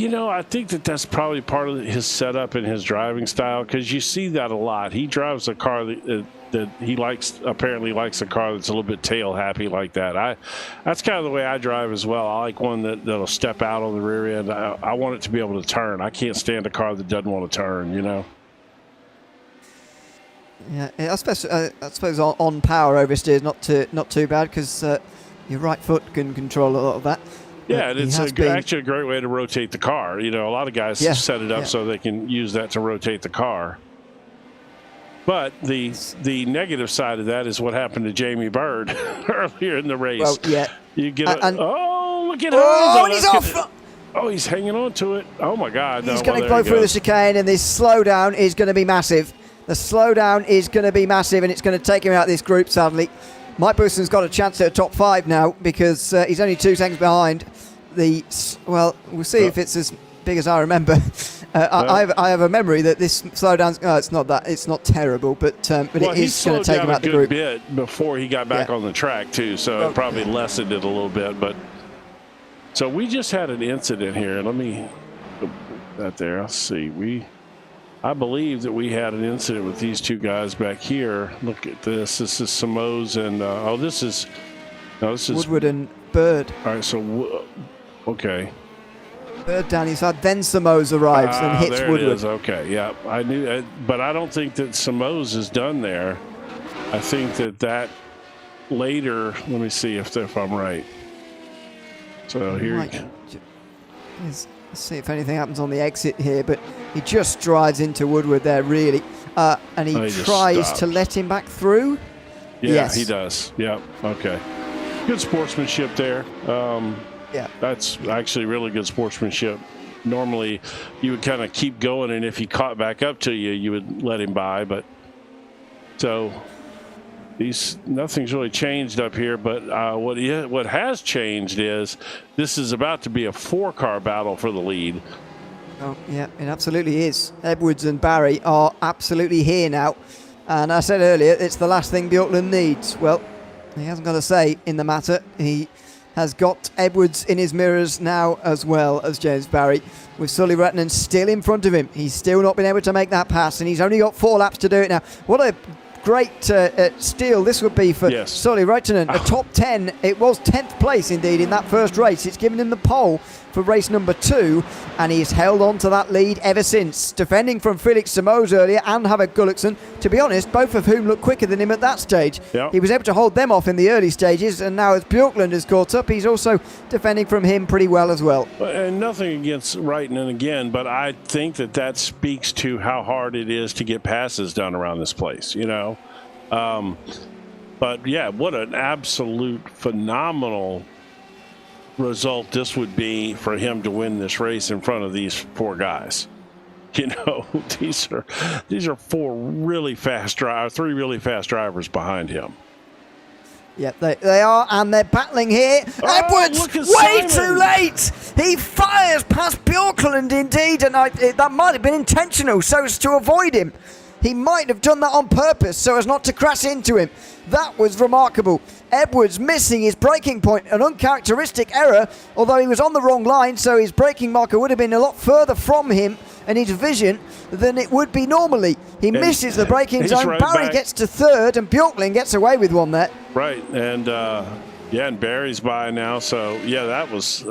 D: think that's probably part of his setup and his driving style, because you see that a lot. He drives a car that he apparently likes a car that's a little bit tail happy like that. That's kind of the way I drive as well. I like one that'll step out on the rear end. I want it to be able to turn. I can't stand a car that doesn't want to turn, you know.
C: Yeah, I suppose on power oversteer is not too bad, because your right foot can control a lot of that.
D: Yeah, and it's actually a great way to rotate the car. You know, a lot of guys set it up so they can use that to rotate the car. But the negative side of that is what happened to Jamie Bird earlier in the race.
C: Well, yeah.
D: You get look at
C: he's off.
D: He's hanging on to it. Oh, my God.
C: He's going to go through the chicane, and this slowdown is going to be massive. The slowdown is going to be massive, and it's going to take him out of this group, sadly. Mike Bouson's got a chance at a top 5 now, because he's only 2 seconds behind. We'll see if it's as big as I remember. I have a memory that this slowdown. It's not terrible, but it is going to take him out the group.
D: He slowed down a good bit before he got back on the track too, so it probably lessened it a little bit. But so we just had an incident here. Let me put that there. Let's see. I believe that we had an incident with these two guys back here. Look at this. This is Samos and this is
C: Woodward and Bird.
D: All right, so okay.
C: Bird down his side, then Samos arrives and hits
D: there
C: Woodward.
D: It is. Okay, yeah, I knew, but I don't think that Samos is done there. I think that later. Let me see if I'm right. So here
C: Let's see if anything happens on the exit here, but he just drives into Woodward there, really. And he tries to let him back through.
D: Yeah,
C: yes.
D: he does. Yeah, okay. Good sportsmanship there.
C: Yeah.
D: That's actually really good sportsmanship. Normally, you would kind of keep going, and if he caught back up to you, you would let him by. But so nothing's really changed up here. But what has changed is this is about to be a 4-car battle for the lead.
C: Oh, yeah, it absolutely is. Edwards and Barry are absolutely here now. And I said earlier, it's the last thing Bjorklund needs. Well, he hasn't got a say in the matter. He has got Edwards in his mirrors now as well as James Barry, with Sully Rettinen still in front of him. He's still not been able to make that pass, and he's only got 4 laps to do it now. What a great steal this would be for Sully Rettinen. A top 10. It was 10th place indeed in that first race. It's given him the pole for race number 2, and he's held on to that lead ever since, defending from Felix Simoes earlier and Havok Gullikson, to be honest, both of whom look quicker than him at that stage.
D: Yep.
C: He was able to hold them off in the early stages, and now as Bjorklund has caught up, he's also defending from him pretty well as well.
D: And nothing against Reitinen again, but I think that speaks to how hard it is to get passes done around this place, you know. But yeah, what an absolute phenomenal result this would be for him to win this race in front of these 4 guys. You know, these are 4 really fast drivers, 3 really fast drivers behind him.
C: Yeah, they are, and they're battling here. Edwards, way too late. He fires past Bjorklund indeed, and that might have been intentional so as to avoid him. He might have done that on purpose so as not to crash into him. That was remarkable. Edwards missing his braking point, an uncharacteristic error, although he was on the wrong line, so his braking marker would have been a lot further from him and his vision than it would be normally. He misses the braking zone.
D: Right
C: Barry
D: back.
C: gets to 3rd, and Bjorklund gets away with one there.
D: Right, and and Barry's by now, so yeah, that was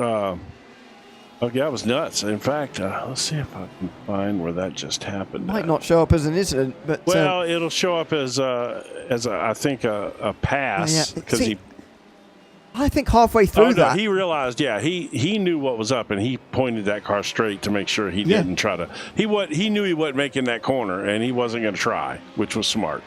D: that was nuts. In fact, let's see if I can find where that just happened.
C: Might not show up as an incident, but
D: well, it'll show up as I think a pass because
C: I think halfway through that
D: he realized, he knew what was up, and he pointed that car straight to make sure he didn't try to. He knew he wasn't making that corner, and he wasn't going to try, which was smart.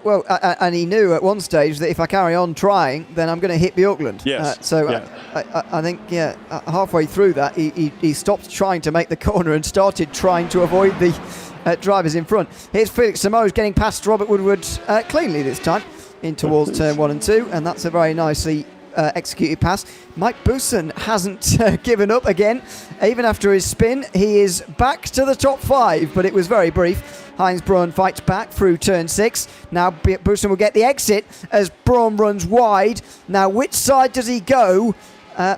C: Well, and he knew at one stage that if I carry on trying, then I'm going to hit Bjorklund.
D: Yes.
C: I think, halfway through that, he stopped trying to make the corner and started trying to avoid the drivers in front. Here's Felix Simoes getting past Robert Woodward cleanly this time in towards turn 1 and 2, and that's a very nicely executed pass. Mike Bousson hasn't given up again. Even after his spin, he is back to the top 5, but it was very brief. Heinz Braun fights back through turn 6. Now Bousson will get the exit as Braun runs wide. Now which side does he go?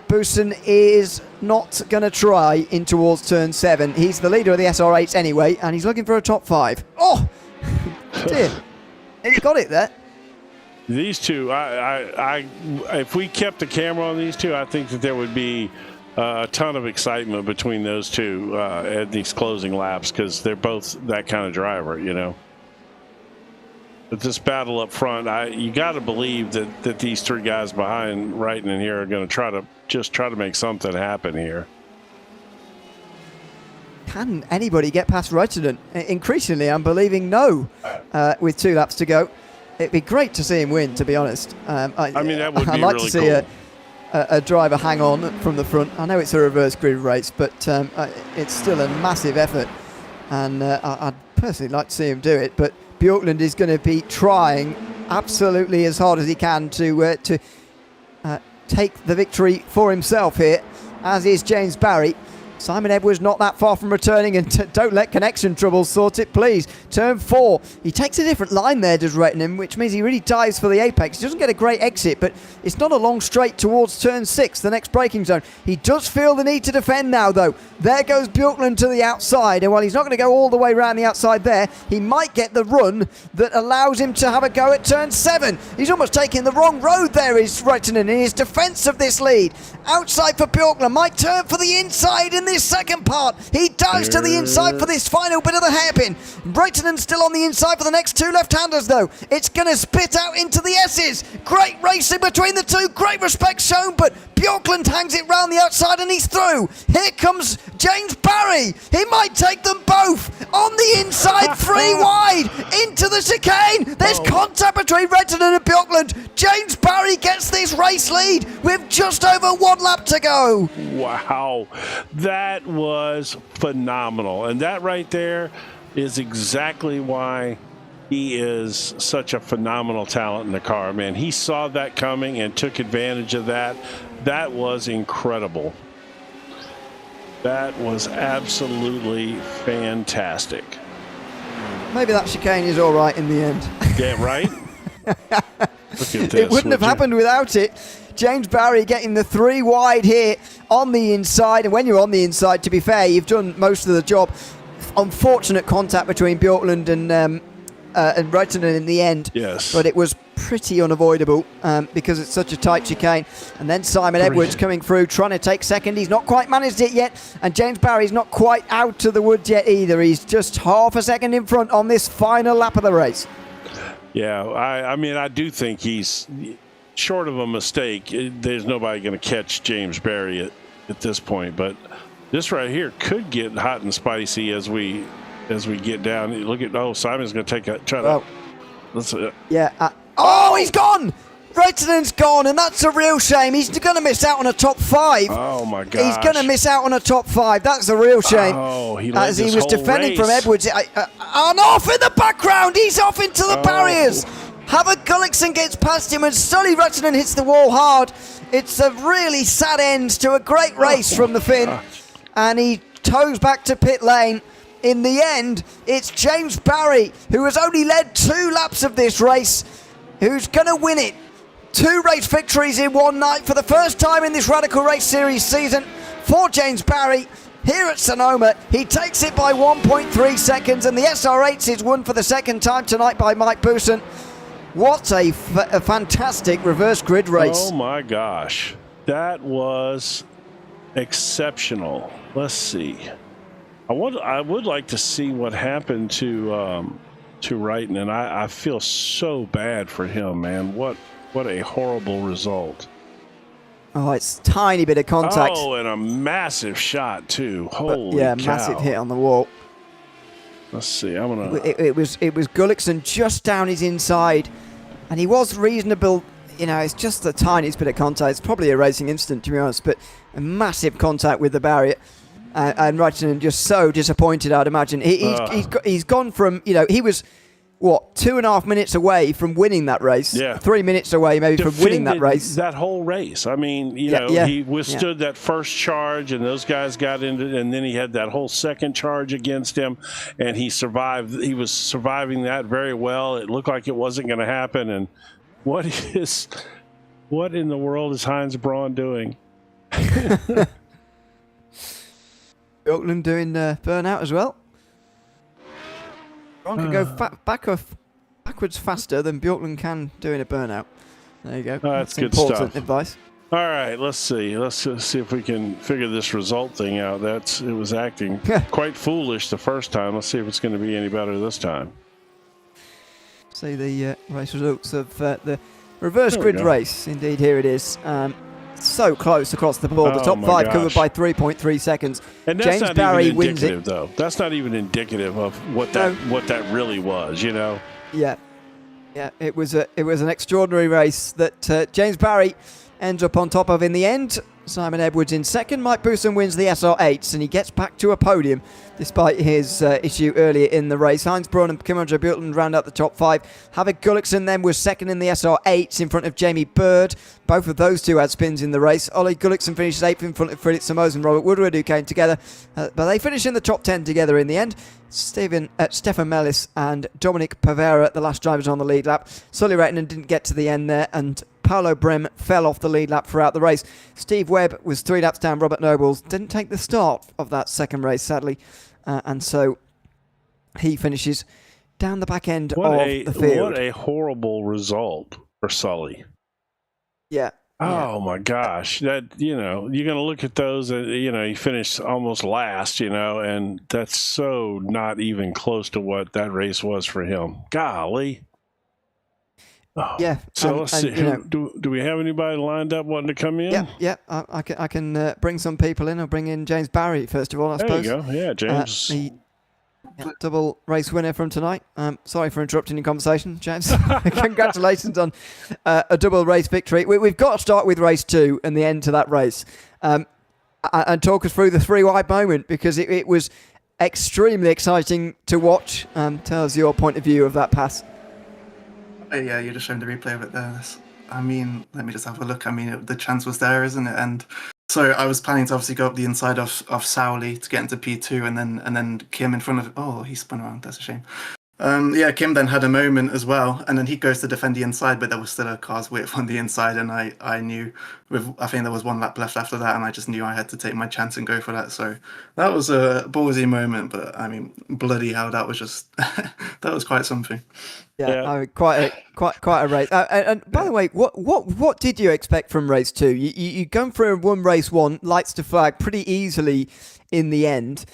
C: Bousson is not going to try in towards turn 7. He's the leader of the SR8s anyway, and he's looking for a top 5. Oh, dear. He got it there.
D: These two, if we kept the camera on these two, I think that there would be a ton of excitement between those two at these closing laps, because they're both that kind of driver, you know. But this battle up front, you got to believe that these 3 guys behind Reitinen here are going to try to make something happen here.
C: Can anybody get past Reitinen? Increasingly, I'm believing no with 2 laps to go. It'd be great to see him win, to be honest.
D: I mean, that would be
C: I'd like
D: really
C: to see
D: cool.
C: a driver hang on from the front. I know it's a reverse grid race, but it's still a massive effort, and I'd personally like to see him do it. But Bjorklund is going to be trying absolutely as hard as he can to take the victory for himself here, as is James Barry. Simon Edwards not that far from returning, and don't let connection troubles sort it, please. Turn 4. He takes a different line there, does Rettinen, which means he really dives for the apex. He doesn't get a great exit, but it's not a long straight towards turn 6, the next braking zone. He does feel the need to defend now, though. There goes Bjorklund to the outside, and while he's not going to go all the way around the outside there, he might get the run that allows him to have a go at turn 7. He's almost taking the wrong road there, is Rettinen, in his defence of this lead. Outside for Bjorklund, might turn for the inside in the this second part. He dives to the inside for this final bit of the hairpin. Brayton's still on the inside for the next two left-handers, though. It's going to spit out into the S's. Great racing between the two. Great respect shown, but Bjorklund hangs it round the outside and he's through. Here comes James Barry. He might take them both on the inside, 3 wide into the chicane. There's contact between Redden and Bjorklund. James Barry gets this race lead with just over 1 lap to go.
D: Wow, that was phenomenal. And that right there is exactly why he is such a phenomenal talent in the car, man. He saw that coming and took advantage of that. That was incredible. That was absolutely fantastic.
C: Maybe that chicane is all right in the end.
D: Yeah, right? Look at this.
C: It wouldn't have happened without it. James Barry getting the 3 wide here on the inside. And when you're on the inside, to be fair, you've done most of the job. Unfortunate contact between Bjorklund and Reitinen in the end.
D: Yes.
C: But it was pretty unavoidable because it's such a tight chicane. And then Simon Edwards coming through, trying to take second. He's not quite managed it yet. And James Barry's not quite out of the woods yet either. He's just half a second in front on this final lap of the race.
D: Yeah, I mean, I do think he's short of a mistake. There's nobody going to catch James Barry at this point. But this right here could get hot and spicy as we get down. Look at Simon's going to take a try to. Let's.
C: He's gone. Reitinen's gone, and that's a real shame. He's going to miss out on a top 5.
D: Oh my God!
C: He's going to miss out on a top 5. That's a real shame.
D: Oh,
C: as he was defending from Edwards. And off in the background. He's off into the barriers. Havok Gullikson gets past him, and Sully Reitinen hits the wall hard. It's a really sad end to a great race from the Finn, and he toes back to pit lane. In the end, it's James Barry, who has only led 2 laps of this race, who's going to win it. 2 race victories in one night for the first time in this Radical Race Series season for James Barry. Here at Sonoma, he takes it by 1.3 seconds, and the SR8 is won for the second time tonight by Mike Booson. What a fantastic reverse grid race.
D: Oh my gosh. That was exceptional. Let's see. I would like to see what happened to Wrighton, and I feel so bad for him, man. What a horrible result.
C: Oh, it's a tiny bit of contact.
D: Oh, and a massive shot too. Holy cow.
C: Massive hit on the wall.
D: Let's see. I'm gonna.
C: It was Gullikson just down his inside, and he was reasonable. You know, it's just the tiniest bit of contact. It's probably a racing incident, to be honest, but a massive contact with the barrier. And Reitinen just so disappointed, I'd imagine. He's gone from, he was, 2.5 minutes away from winning that race?
D: Yeah.
C: 3 minutes away maybe from winning that race.
D: That whole race. I mean, he withstood that first charge, and those guys got into it, and then he had that whole second charge against him, and he survived. He was surviving that very well. It looked like it wasn't going to happen, and what in the world is Heinz Braun doing?
C: Bjorklund doing burnout as well. Braun can go backwards faster than Bjorklund can doing a burnout. There you go.
D: That's good
C: important
D: stuff.
C: Advice.
D: All right, let's see. Let's see if we can figure this result thing out. It was acting quite foolish the first time. Let's see if it's going to be any better this time.
C: See the race results of the reverse grid race. Indeed, here it is. So close across the board. The top 5 covered by 3.3 seconds.
D: And that's
C: James
D: not
C: Barry
D: even
C: wins
D: indicative,
C: it.
D: though. That's not even indicative of what that really was.
C: Yeah, it was an extraordinary race that James Barry ends up on top of in the end. Simon Edwards in second. Mike Booson wins the SR8s, and he gets back to a podium despite his issue earlier in the race. Heinz Braun and Kim Bjorklund round out the top 5. Havok Gullikson then was second in the SR8s in front of Jamie Bird. Both of those two had spins in the race. Ollie Gullikson finishes 8th in front of Fredrik Somos and Robert Woodward, who came together. But they finish in the top 10 together in the end. Stefan Mellis and Dominic Pavera, the last drivers on the lead lap. Sully Reitinen didn't get to the end there, and Paolo Brem fell off the lead lap throughout the race. Steve Webb was 3 laps down. Robert Nobles didn't take the start of that second race, sadly. And so he finishes down the back end of the field.
D: What a horrible result for Sully.
C: Yeah.
D: Oh my gosh, that you're gonna look at those. He finished almost last. And that's so not even close to what that race was for him. Golly. Oh.
C: Yeah.
D: So let's see. Do we have anybody lined up wanting to come in?
C: Yeah. I can bring some people in. I'll bring in James Barry first of all. I suppose.
D: There you go. Yeah, James.
C: The double race winner from tonight. Sorry for interrupting your conversation, James. Congratulations on a double race victory. We've got to start with race 2 and the end to that race, and talk us through the 3 wide moment, because it was extremely exciting to watch. Tell us your point of view of that pass.
E: Yeah, you're just showing the replay of it there. Let me just have a look. The chance was there, isn't it? And so I was planning to obviously go up the inside of Sowley to get into P2, and then Kim in front of. Oh, he spun around. That's a shame. Kim then had a moment as well, and then he goes to defend the inside, but there was still a car's width on the inside, and I knew I think there was 1 lap left after that, and I just knew I had to take my chance and go for that. So that was a ballsy moment, but bloody hell, that was just that was quite something.
C: Yeah. Quite a race. And by the way, what did you expect from race 2? You gone through and won race 1, lights to flag pretty easily in the end.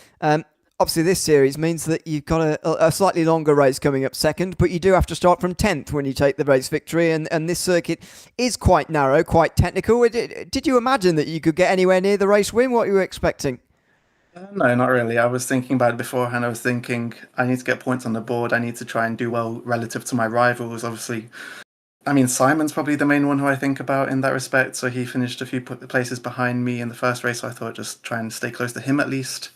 C: Obviously, this series means that you've got a slightly longer race coming up second, but you do have to start from 10th when you take the race victory, and this circuit is quite narrow, quite technical. Did you imagine that you could get anywhere near the race win? What were you expecting?
E: No, not really. I was thinking about it beforehand. I was thinking I need to get points on the board. I need to try and do well relative to my rivals. Obviously, Simon's probably the main one who I think about in that respect. So he finished a few places behind me in the first race. So I thought just try and stay close to him at least.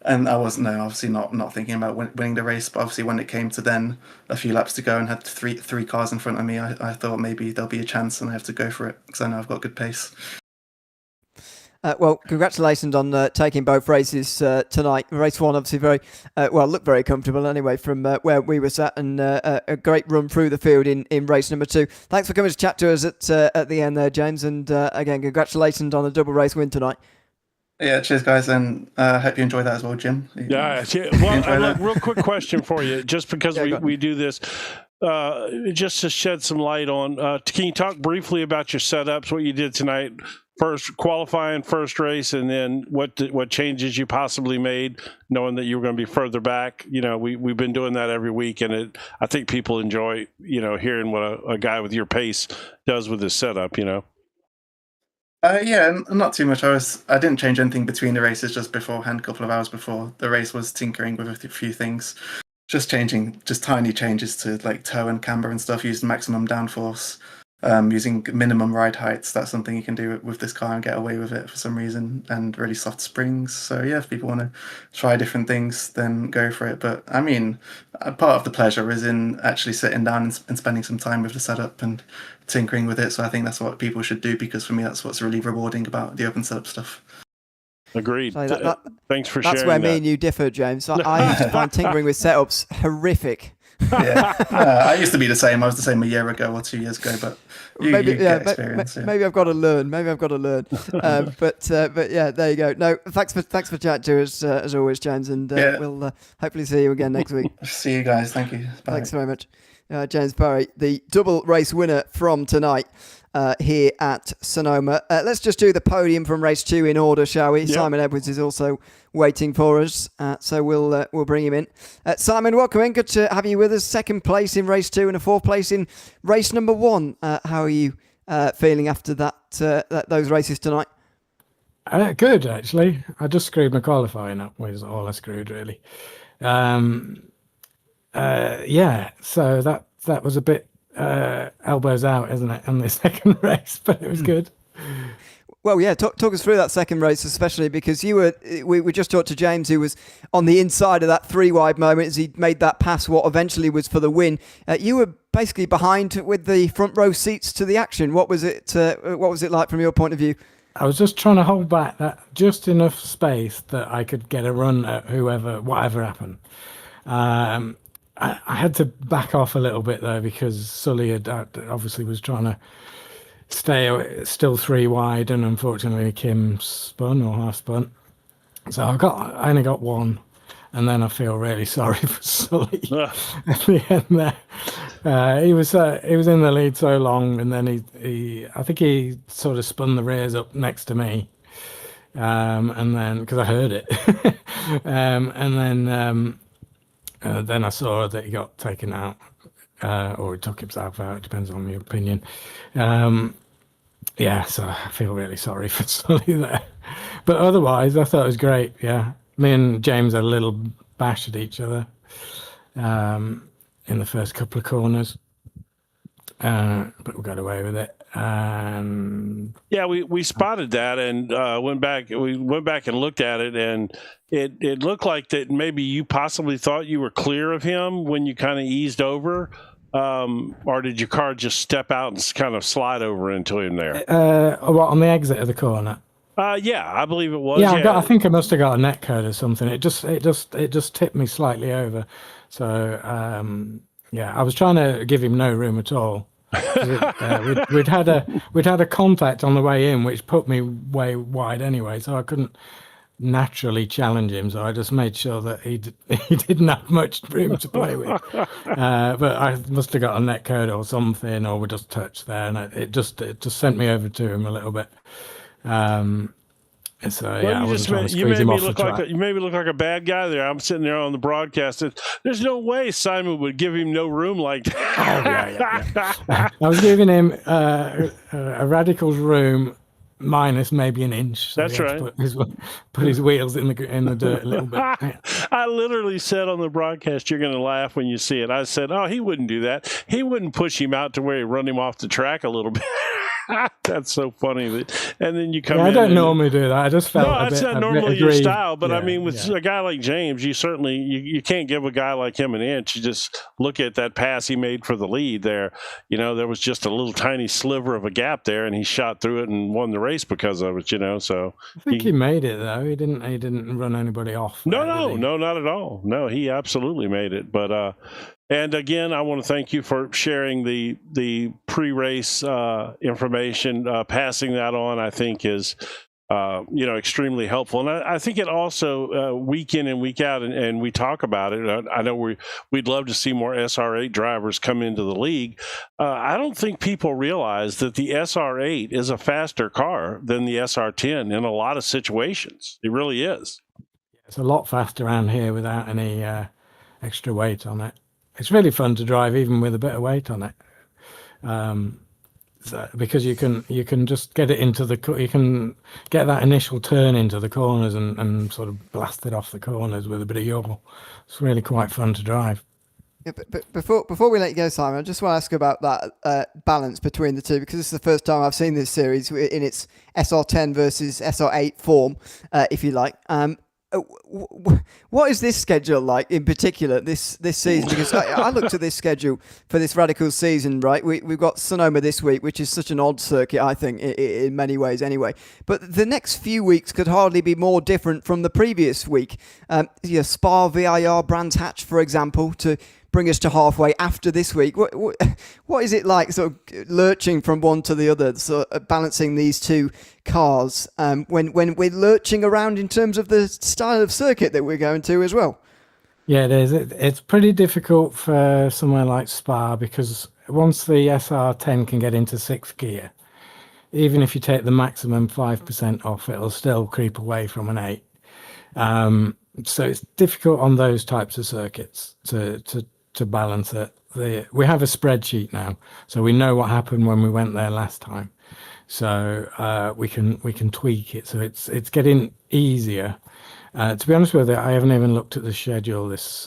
E: And I was obviously not thinking about winning the race. But obviously when it came to then a few laps to go and had three cars in front of me, I thought maybe there'll be a chance and I have to go for it because I know I've got good pace.
C: Well, congratulations on taking both races tonight. Race 1 obviously looked very comfortable anyway from where we were sat, and a great run through the field in race number 2. Thanks for coming to chat to us at the end there, James, and again, congratulations on a double race win tonight.
E: Yeah, cheers, guys, and hope you enjoy that as well, Jim.
D: Yeah. Well, look, real quick question for you, just because we do this, just to shed some light on. Can you talk briefly about your setups, what you did tonight? First qualifying, first race, and then what changes you possibly made, knowing that you were going to be further back. We've been doing that every week, and I think people enjoy hearing what a guy with your pace does with his setup.
E: Yeah, not too much. I didn't change anything between the races. Just beforehand, a couple of hours before the race, was tinkering with a few things, just tiny changes to like toe and camber and stuff. Using maximum downforce. Using minimum ride heights. That's something you can do with this car and get away with it for some reason, and really soft springs. So yeah, if people want to try different things, then go for it. But part of the pleasure is in actually sitting down and spending some time with the setup and tinkering with it. So I think that's what people should do, because for me that's what's really rewarding about the open setup stuff.
D: Agreed.
C: So
D: thanks for sharing.
C: That's where me and you differ, James. I used to find tinkering with setups horrific.
E: Yeah, I used to be the same. I was the same a year ago or 2 years ago, but you get experience.
C: Maybe I've got to learn. But yeah, there you go. No, thanks for chatting to us as always, James, and we'll hopefully see you again next week.
E: See you guys. Thank you. Bye.
C: Thanks very much. James Barry, the double race winner from tonight here at Sonoma. Let's just do the podium from race 2 in order, shall we? Yep. Simon Edwards is also waiting for us, so we'll bring him in. Simon, welcome in. Good to have you with us. Second place in race 2 and a 4th place in race number 1. How are you feeling after those races tonight?
F: Good, actually. I just screwed my qualifying up, was all I screwed, really. So that was a bit elbows out, isn't it, on the second race, but it was good.
C: Well, yeah, talk us through that second race, especially because we just talked to James, who was on the inside of that 3 wide moment as he made that pass, what eventually was for the win. You were basically behind with the front row seats to the action. What was it like from your point of view?
F: I was just trying to hold back that just enough space that I could get a run at whatever happened. I had to back off a little bit though, because Sully obviously was trying to stay still 3 wide, and unfortunately Kim spun or half spun. So I only got 1, and then I feel really sorry for Sully at the end there. He was in the lead so long, and then I think he sort of spun the rears up next to me, and then because I heard it, and then I saw that he got taken out, or he took himself out. It depends on your opinion. Yeah, so I feel really sorry for Sully there, but otherwise I thought it was great. Yeah, me and James had a little bash at each other in the first couple of corners, but we got away with it.
D: Yeah, we spotted that and went back. We went back and looked at it, and it looked like that maybe you possibly thought you were clear of him when you kind of eased over, or did your car just step out and kind of slide over into him there?
F: What, on the exit of the corner?
D: Yeah, I believe it was.
F: Yeah, I think I must have got a net code or something. It just tipped me slightly over. So yeah, I was trying to give him no room at all. We'd had a contact on the way in, which put me way wide anyway, so I couldn't naturally challenge him. So I just made sure that he didn't have much room to play with. But I must have got a net code or something, or we just touched there, and it just sent me over to him a little bit. So
D: well,
F: yeah, I wasn't trying to squeeze him off the track.
D: You made me look like a bad guy there. I'm sitting there on the broadcast. There's no way Simon would give him no room like that.
F: Oh, yeah. I was giving him a Radical's room minus maybe an inch. So
D: that's right.
F: Put his wheels in the dirt a little bit.
D: I literally said on the broadcast, "You're going to laugh when you see it." I said, "Oh, he wouldn't do that. He wouldn't push him out to where he run him off the track a little bit." That's so funny. And then you come in.
F: I don't normally do that. I just felt
D: that's not normally your style. But I mean, with a guy like James, you certainly you can't give a guy like him an inch. You just look at that pass he made for the lead there. You know, there was just a little tiny sliver of a gap there, and he shot through it and won the race because of it. You know, so
F: I think he made it though. He didn't run anybody off.
D: No, not at all. No, he absolutely made it. But and again, I want to thank you for sharing the pre-race information. Passing that on, I think, is extremely helpful. And I think it also week in and week out, and we talk about it. I know we'd love to see more SR8 drivers come into the league. I don't think people realize that the SR8 is a faster car than the SR10 in a lot of situations. It really is.
F: It's a lot faster around here without any extra weight on it. It's really fun to drive even with a bit of weight on it, because you can just get it you can get that initial turn into the corners and sort of blast it off the corners with a bit of yaw. It's really quite fun to drive.
C: Yeah, but before we let you go, Simon, I just want to ask about that balance between the two, because this is the first time I've seen this series in its SR10 versus SR8 form, if you like. What is this schedule like in particular this season? Because I looked at this schedule for this Radical season, right? We've got Sonoma this week, which is such an odd circuit, I think, in many ways anyway. But the next few weeks could hardly be more different from the previous week. Spa, VIR, Brands Hatch, for example, to bring us to halfway after this week. What is it like, sort of lurching from one to the other, sort of balancing these two cars when we're lurching around in terms of the style of circuit that we're going to as well?
F: Yeah, it is. It's pretty difficult for somewhere like Spa, because once the SR10 can get into sixth gear, even if you take the maximum 5% off, it'll still creep away from an 8. So it's difficult on those types of circuits to balance it. We have a spreadsheet now, so we know what happened when we went there last time. So we can tweak it. So it's getting easier. To be honest with you, I haven't even looked at the schedule this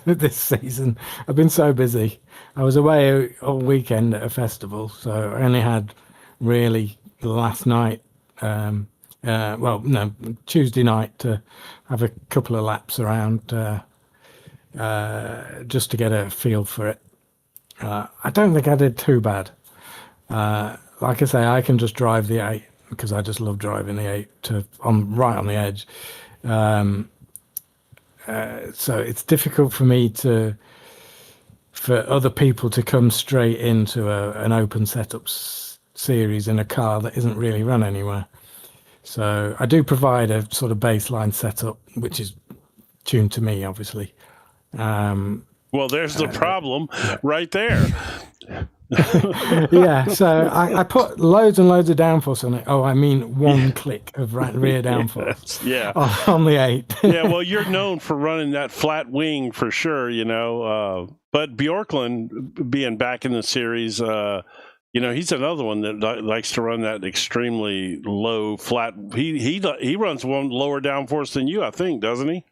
F: this season. I've been so busy. I was away all weekend at a festival, so I only had really last night. Tuesday night to have a couple of laps around, just to get a feel for it. I don't think I did too bad. Like I say, I can just drive the 8 because I just love driving the 8 right on the edge. So it's difficult for me for other people to come straight into an open setup series in a car that isn't really run anywhere. So I do provide a sort of baseline setup, which is tuned to me, obviously.
D: Well, there's the problem right there.
F: Yeah, so I put loads and loads of downforce on it. Oh, I mean one click of rear downforce.
D: Yeah.
F: On the 8.
D: Yeah, well, you're known for running that flat wing for sure, but Bjorklund being back in the series, he's another one that likes to run that extremely low flat. He runs one lower downforce than you, I think, doesn't he?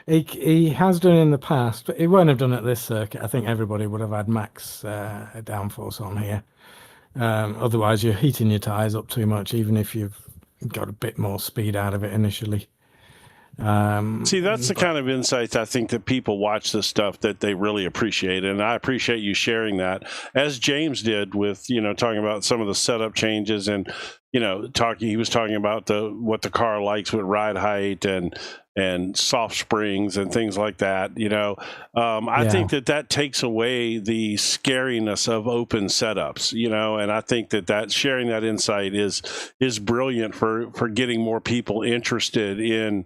F: He has done in the past, but he won't have done it this circuit. I think everybody would have had max downforce on here. Otherwise, you're heating your tyres up too much, even if you've got a bit more speed out of it initially.
D: See, that's the kind of insights I think that people watch this stuff that they really appreciate, and I appreciate you sharing that, as James did with talking about some of the setup changes and he was talking about what the car likes with ride height and soft springs and things like that. I think that takes away the scariness of open setups, and I think that sharing that insight is brilliant for getting more people interested in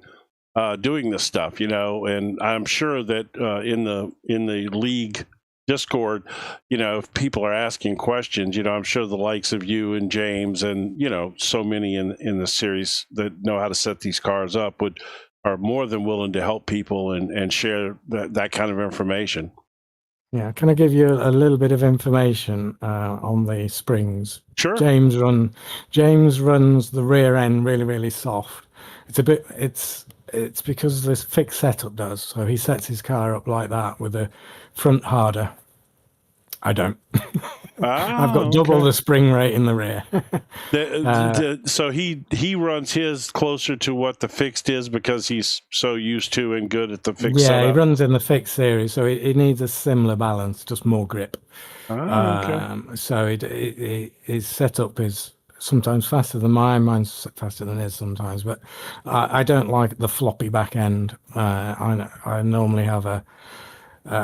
D: doing this stuff, and I'm sure that in the league Discord, if people are asking questions, I'm sure the likes of you and James and so many in the series that know how to set these cars up are more than willing to help people and share that kind of information.
F: Yeah, can I give you a little bit of information on the springs?
D: Sure.
F: James runs the rear end really, really soft. It's because this fixed setup does. So he sets his car up like that with the front harder. I don't. I've got double the spring rate in the rear.
D: So he runs his closer to what the fixed is because he's so used to and good at the fixed setup.
F: Yeah, he runs in the fixed series, so it needs a similar balance, just more grip. So his setup is sometimes faster than mine. Mine's faster than his sometimes, but I don't like the floppy back end. I normally have a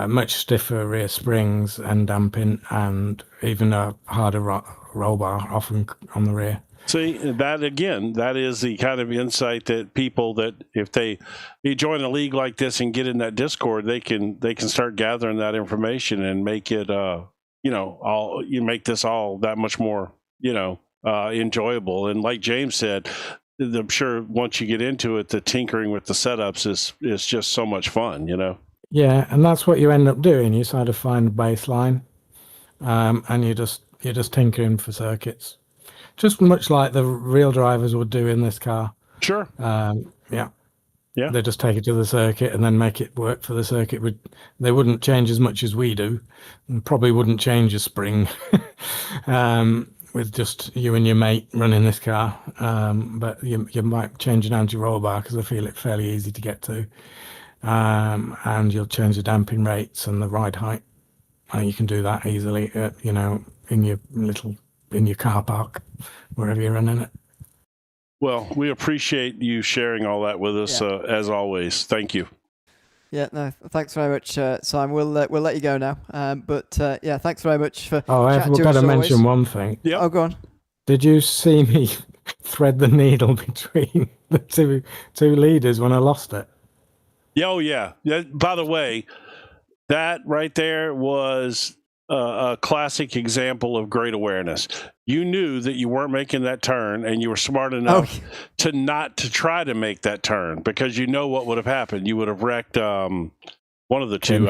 F: much stiffer rear springs and damping, and even a harder roll bar often on the rear.
D: See, that is the kind of insight that people that if they join a league like this and get in that Discord, they can start gathering that information and make it make this all that much more enjoyable. And like James said, I'm sure once you get into it, the tinkering with the setups is just so much fun,
F: Yeah, and that's what you end up doing. You sort of find a baseline, and you're just tinkering for circuits, just much like the real drivers would do in this car.
D: Sure.
F: Yeah. They just take it to the circuit and then make it work for the circuit. They wouldn't change as much as we do, and probably wouldn't change a spring with just you and your mate running this car. But you might change an anti-roll bar because I feel it fairly easy to get to. And you'll change the damping rates and the ride height. You can do that easily, in your car park, wherever you're running it.
D: Well, we appreciate you sharing all that with us, as always. Thank you.
C: Yeah, no, thanks very much, Simon. We'll let you go now. But thanks very much for.
F: I've got to mention one thing.
D: Yeah.
C: Oh, go on.
F: Did you see me thread the needle between the two leaders when I lost it?
D: Oh, yeah. By the way, that right there was a classic example of great awareness. You knew that you weren't making that turn, and you were smart enough to not to try to make that turn because you know what would have happened. You would have wrecked one of the two.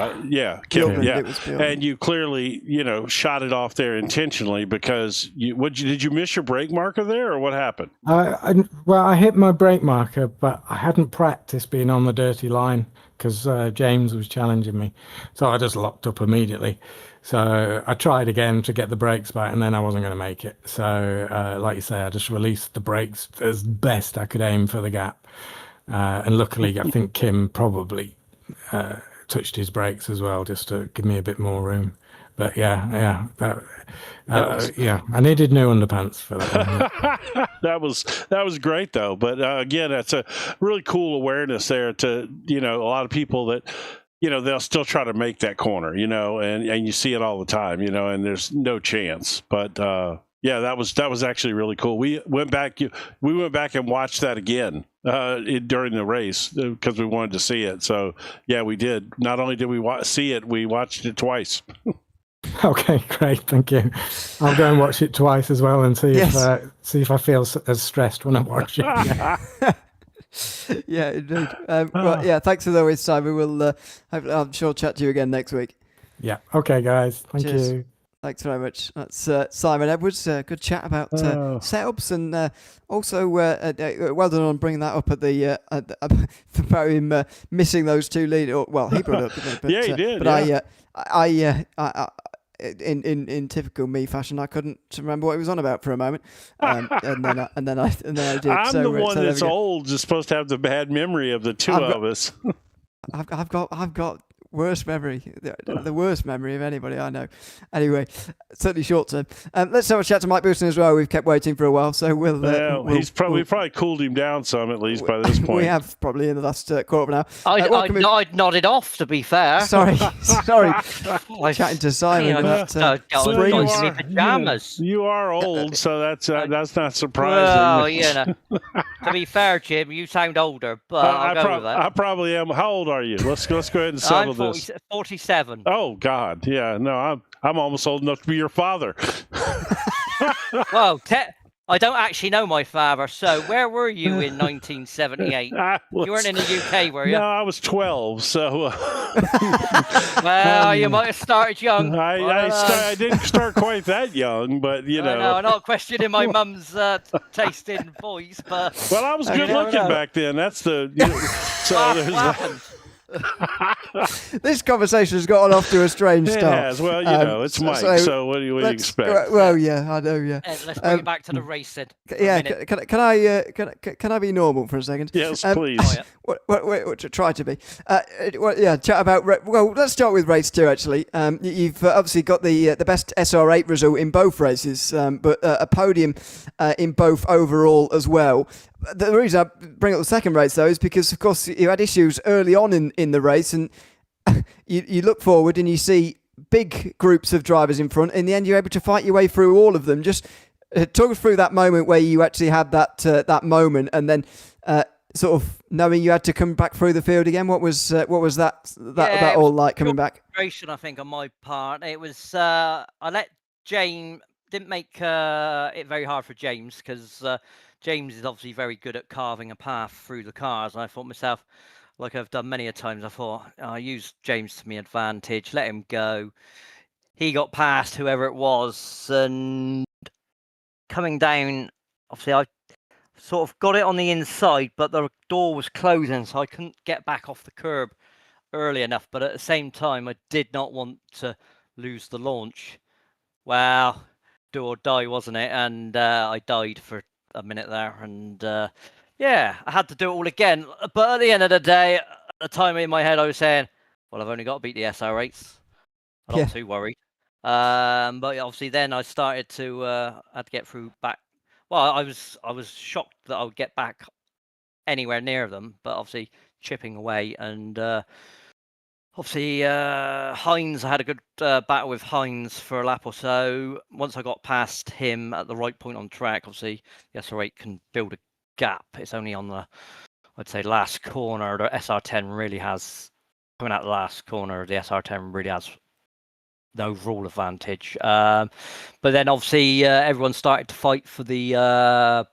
D: Kim. Yeah. And you clearly, shot it off there intentionally because did you miss your brake marker there, or what happened?
F: I hit my brake marker, but I hadn't practiced being on the dirty line because James was challenging me. So I just locked up immediately. So I tried again to get the brakes back, and then I wasn't going to make it. So like you say, I just released the brakes as best I could aim for the gap. And luckily, I think Kim probably touched his brakes as well, just to give me a bit more room. But I needed new underpants for that one.
D: that was great though. But again, that's a really cool awareness there to a lot of people that they'll still try to make that corner, and you see it all the time, and there's no chance. But Yeah, that was actually really cool. We went back and watched that again during the race because we wanted to see it. So yeah, we did. Not only did we see it, we watched it twice.
F: Okay, great, thank you. I'll go and watch it twice as well and see if I feel as stressed when I watch it.
C: Yeah, indeed. Well, yeah, thanks as always, Simon. We'll I'm sure chat to you again next week.
F: Yeah. Okay, guys. Thank
C: Cheers.
F: you.
C: Thanks very much. That's Simon Edwards. Good chat about setups, and also well done on bringing that up at the about him missing those two lead. Well, he brought it up, didn't he? But,
D: yeah, he did.
C: But I in typical me fashion, I couldn't remember what he was on about for a moment, and then I did.
D: I'm
C: so,
D: the one
C: so
D: that's old, just supposed to have the bad memory of the two of us.
C: I've got worst memory, the worst memory of anybody I know. Anyway, certainly short term. Let's have a chat to Mike Booston as well. We've kept waiting for a while, so
D: we've probably cooled him down some at least by this point.
C: We have probably in the last quarter now.
G: I'd nodded off, to be fair.
C: Sorry. Chatting to Simon about
G: pajamas.
D: You are old, so that's not surprising.
G: Well, to be fair, Jim, you sound older, but I'll go with that.
D: I probably am. How old are you? Let's go ahead and settle
G: I'm 47.
D: Oh God, yeah. No, I'm almost old enough to be your father.
G: Well, I don't actually know my father. So where were you in 1978? You weren't in the UK, were you?
D: No, I was 12. So.
G: Well, you might have started young.
D: I didn't start quite that young, but you know.
G: No, I'm not questioning my mum's taste in boys, but.
D: Well, I was good looking back then. That's the.
G: What happened?
C: This conversation has gotten off to a strange start.
D: It has. Well, it's Mike. So what do you expect?
C: Well, yeah, I know. Yeah.
G: Let's bring it back to the race, then.
C: Yeah. Can I be normal for a second?
D: Yes, please.
C: What try to be. Chat about. Well, let's start with race 2. Actually, you've obviously got the best SR8 result in both races, but a podium in both overall as well. The reason I bring up the second race, though, is because, of course, you had issues early on in the race, and you look forward and you see big groups of drivers in front. In the end, you're able to fight your way through all of them. Just talk us through that moment where you actually had that moment, and then sort of knowing you had to come back through the field again. What was that all like coming back?
G: Frustration, I think, on my part. It was I let James didn't make it very hard for James because. James is obviously very good at carving a path through the cars. And I thought myself, like I've done many a times, I thought, I used James to my advantage, let him go. He got past whoever it was. And coming down, obviously I sort of got it on the inside, but the door was closing, so I couldn't get back off the curb early enough. But at the same time, I did not want to lose the launch. Well, do or die, wasn't it? And I died for a minute there, and I had to do it all again. But at the end of the day, at the time in my head, I was saying, well, I've only got to beat the SR8s. I'm not too worried. But obviously then I started to had to get through back. Well, I was shocked that I would get back anywhere near them, but obviously chipping away. And obviously Hines, I had a good battle with Hines for a lap or so. Once I got past him at the right point on track, obviously the SR8 can build a gap. It's only on the, I'd say, last corner. The SR10 really has, coming out the last corner, the SR10 really has the overall advantage. But then obviously everyone started to fight for the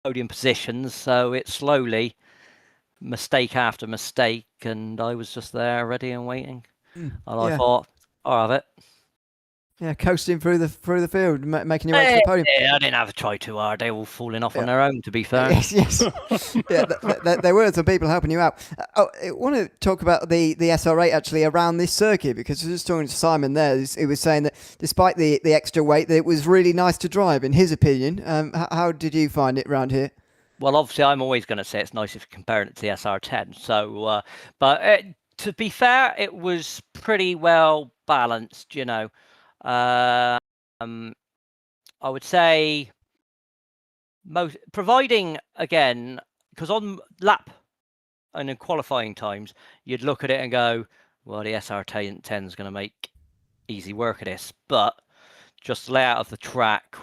G: podium positions, so it slowly, mistake after mistake, and I was just there ready and waiting. And I thought, I'll have it.
C: Yeah, coasting through the field, making your way to the podium.
G: Yeah, I didn't have to try too hard. They were all falling off on their own, to be fair.
C: Yes. Yeah, there were some people helping you out. I want to talk about the SR8 actually around this circuit, because I was just talking to Simon there. He was saying that despite the extra weight, that it was really nice to drive, in his opinion. How did you find it around here?
G: Well, obviously, I'm always going to say it's nice if you compare it to the SR10. So, but to be fair, it was pretty well balanced, you know. I would say providing, again, because on lap and in qualifying times, you'd look at it and go, well, the SR10 is going to make easy work of this. But just the layout of the track,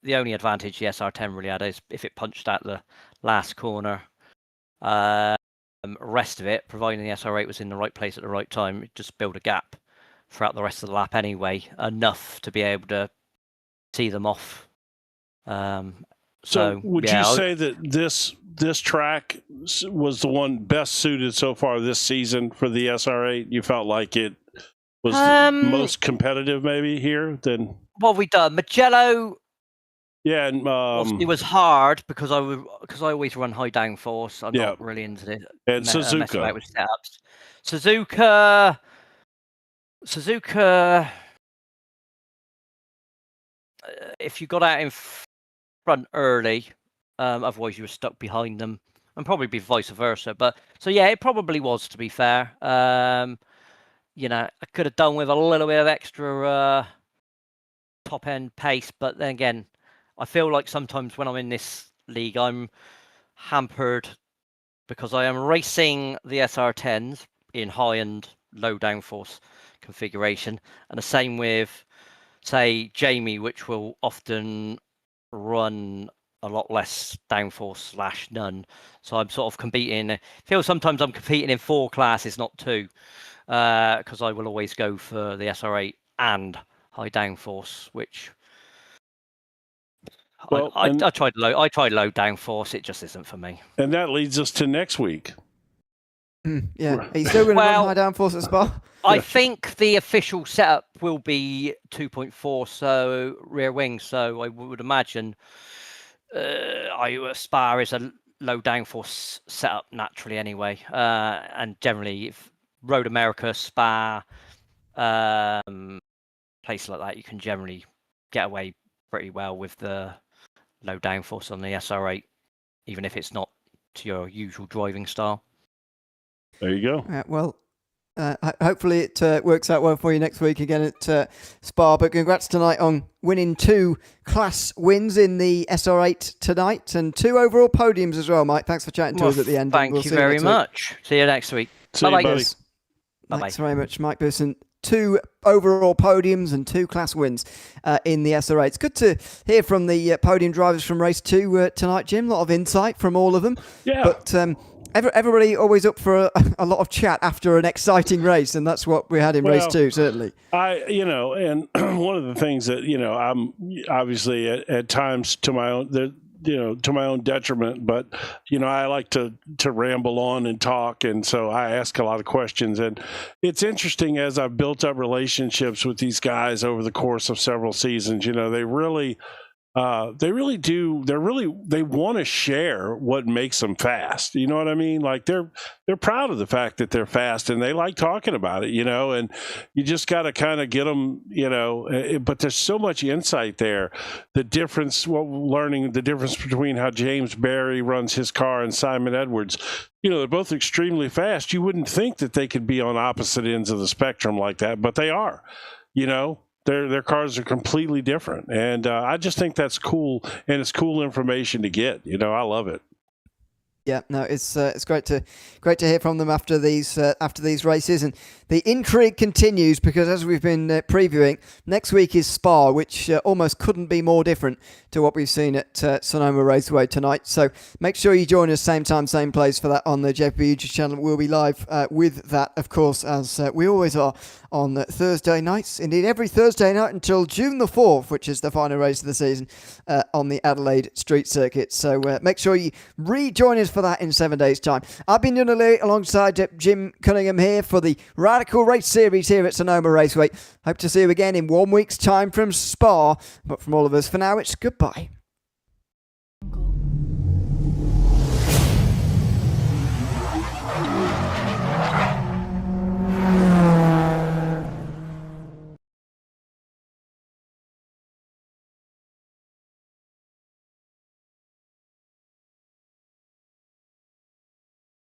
G: the only advantage the SR10 really had is if it punched out the last corner. Rest of it, providing the SR8 was in the right place at the right time, it just build a gap throughout the rest of the lap anyway, enough to be able to see them off.
D: So would you say that this track was the one best suited so far this season for the SR8? You felt like it was most competitive maybe here than
G: what have we done? Magello.
D: Yeah, and
G: it was hard because I always run high downforce. I'm not really into it.
D: And Suzuka.
G: With setups. Suzuka. If you got out in front early, otherwise you were stuck behind them, and probably be vice versa. But so yeah, it probably was, to be fair. You know, I could have done with a little bit of extra top end pace, but then again, I feel like sometimes when I'm in this league, I'm hampered because I am racing the SR10s in high and low downforce configuration, and the same with, say, Jamie, which will often run a lot less downforce / none. So I'm sort of competing. I feel sometimes I'm competing in 4 classes, not 2, because I will always go for the SR8 and high downforce, which I tried low. I tried low downforce. It just isn't for me.
D: And that leads us to next week.
C: Yeah, are you still going to run high downforce at Spa?
G: I think the official setup will be 2.4, so rear wing. So I would imagine Spa is a low downforce setup naturally anyway, and generally, if Road America, Spa, places like that, you can generally get away pretty well with the low downforce on the SR8, even if it's not to your usual driving style.
D: There you go.
C: Well, hopefully it works out well for you next week again at Spa. But congrats tonight on winning 2 class wins in the SR8 tonight and 2 overall podiums as well, Mike. Thanks for chatting to us at the end.
G: Thank you very much. See you next week.
D: Bye-bye.
G: Bye-bye.
C: Thanks very much, Mike Busson. 2 overall podiums and 2 class wins in the SR8. It's good to hear from the podium drivers from race 2 tonight, Jim. A lot of insight from all of them.
D: Yeah.
C: But everybody always up for a lot of chat after an exciting race, and that's what we had in race 2, certainly.
D: And one of the things that, I'm obviously at times to my own detriment, but I like to ramble on and talk, and so I ask a lot of questions. And it's interesting, as I've built up relationships with these guys over the course of several seasons, they really they want to share what makes them fast. You know what I mean? Like they're proud of the fact that they're fast, and they like talking about it, and you just got to kind of get them, but there's so much insight there. Learning the difference between how James Barry runs his car and Simon Edwards. They're both extremely fast. You wouldn't think that they could be on opposite ends of the spectrum like that, but they are, Their cars are completely different, and I just think that's cool, and it's cool information to get. I love it.
C: Yeah, no, it's great to hear from them after these races, and the intrigue continues because, as we've been previewing, next week is Spa, which almost couldn't be more different to what we've seen at Sonoma Raceway tonight. So make sure you join us same time, same place for that on the JP YouTube channel. We'll be live with that, of course, as we always are on Thursday nights. Indeed, every Thursday night until June the 4th, which is the final race of the season on the Adelaide Street Circuit. So make sure you rejoin us for that in 7 days' time. I've been Nunali alongside Jim Cunningham here for the Radical Race Series here at Sonoma Raceway. Hope to see you again in 1 week's time from Spa. But from all of us, for now, it's goodbye.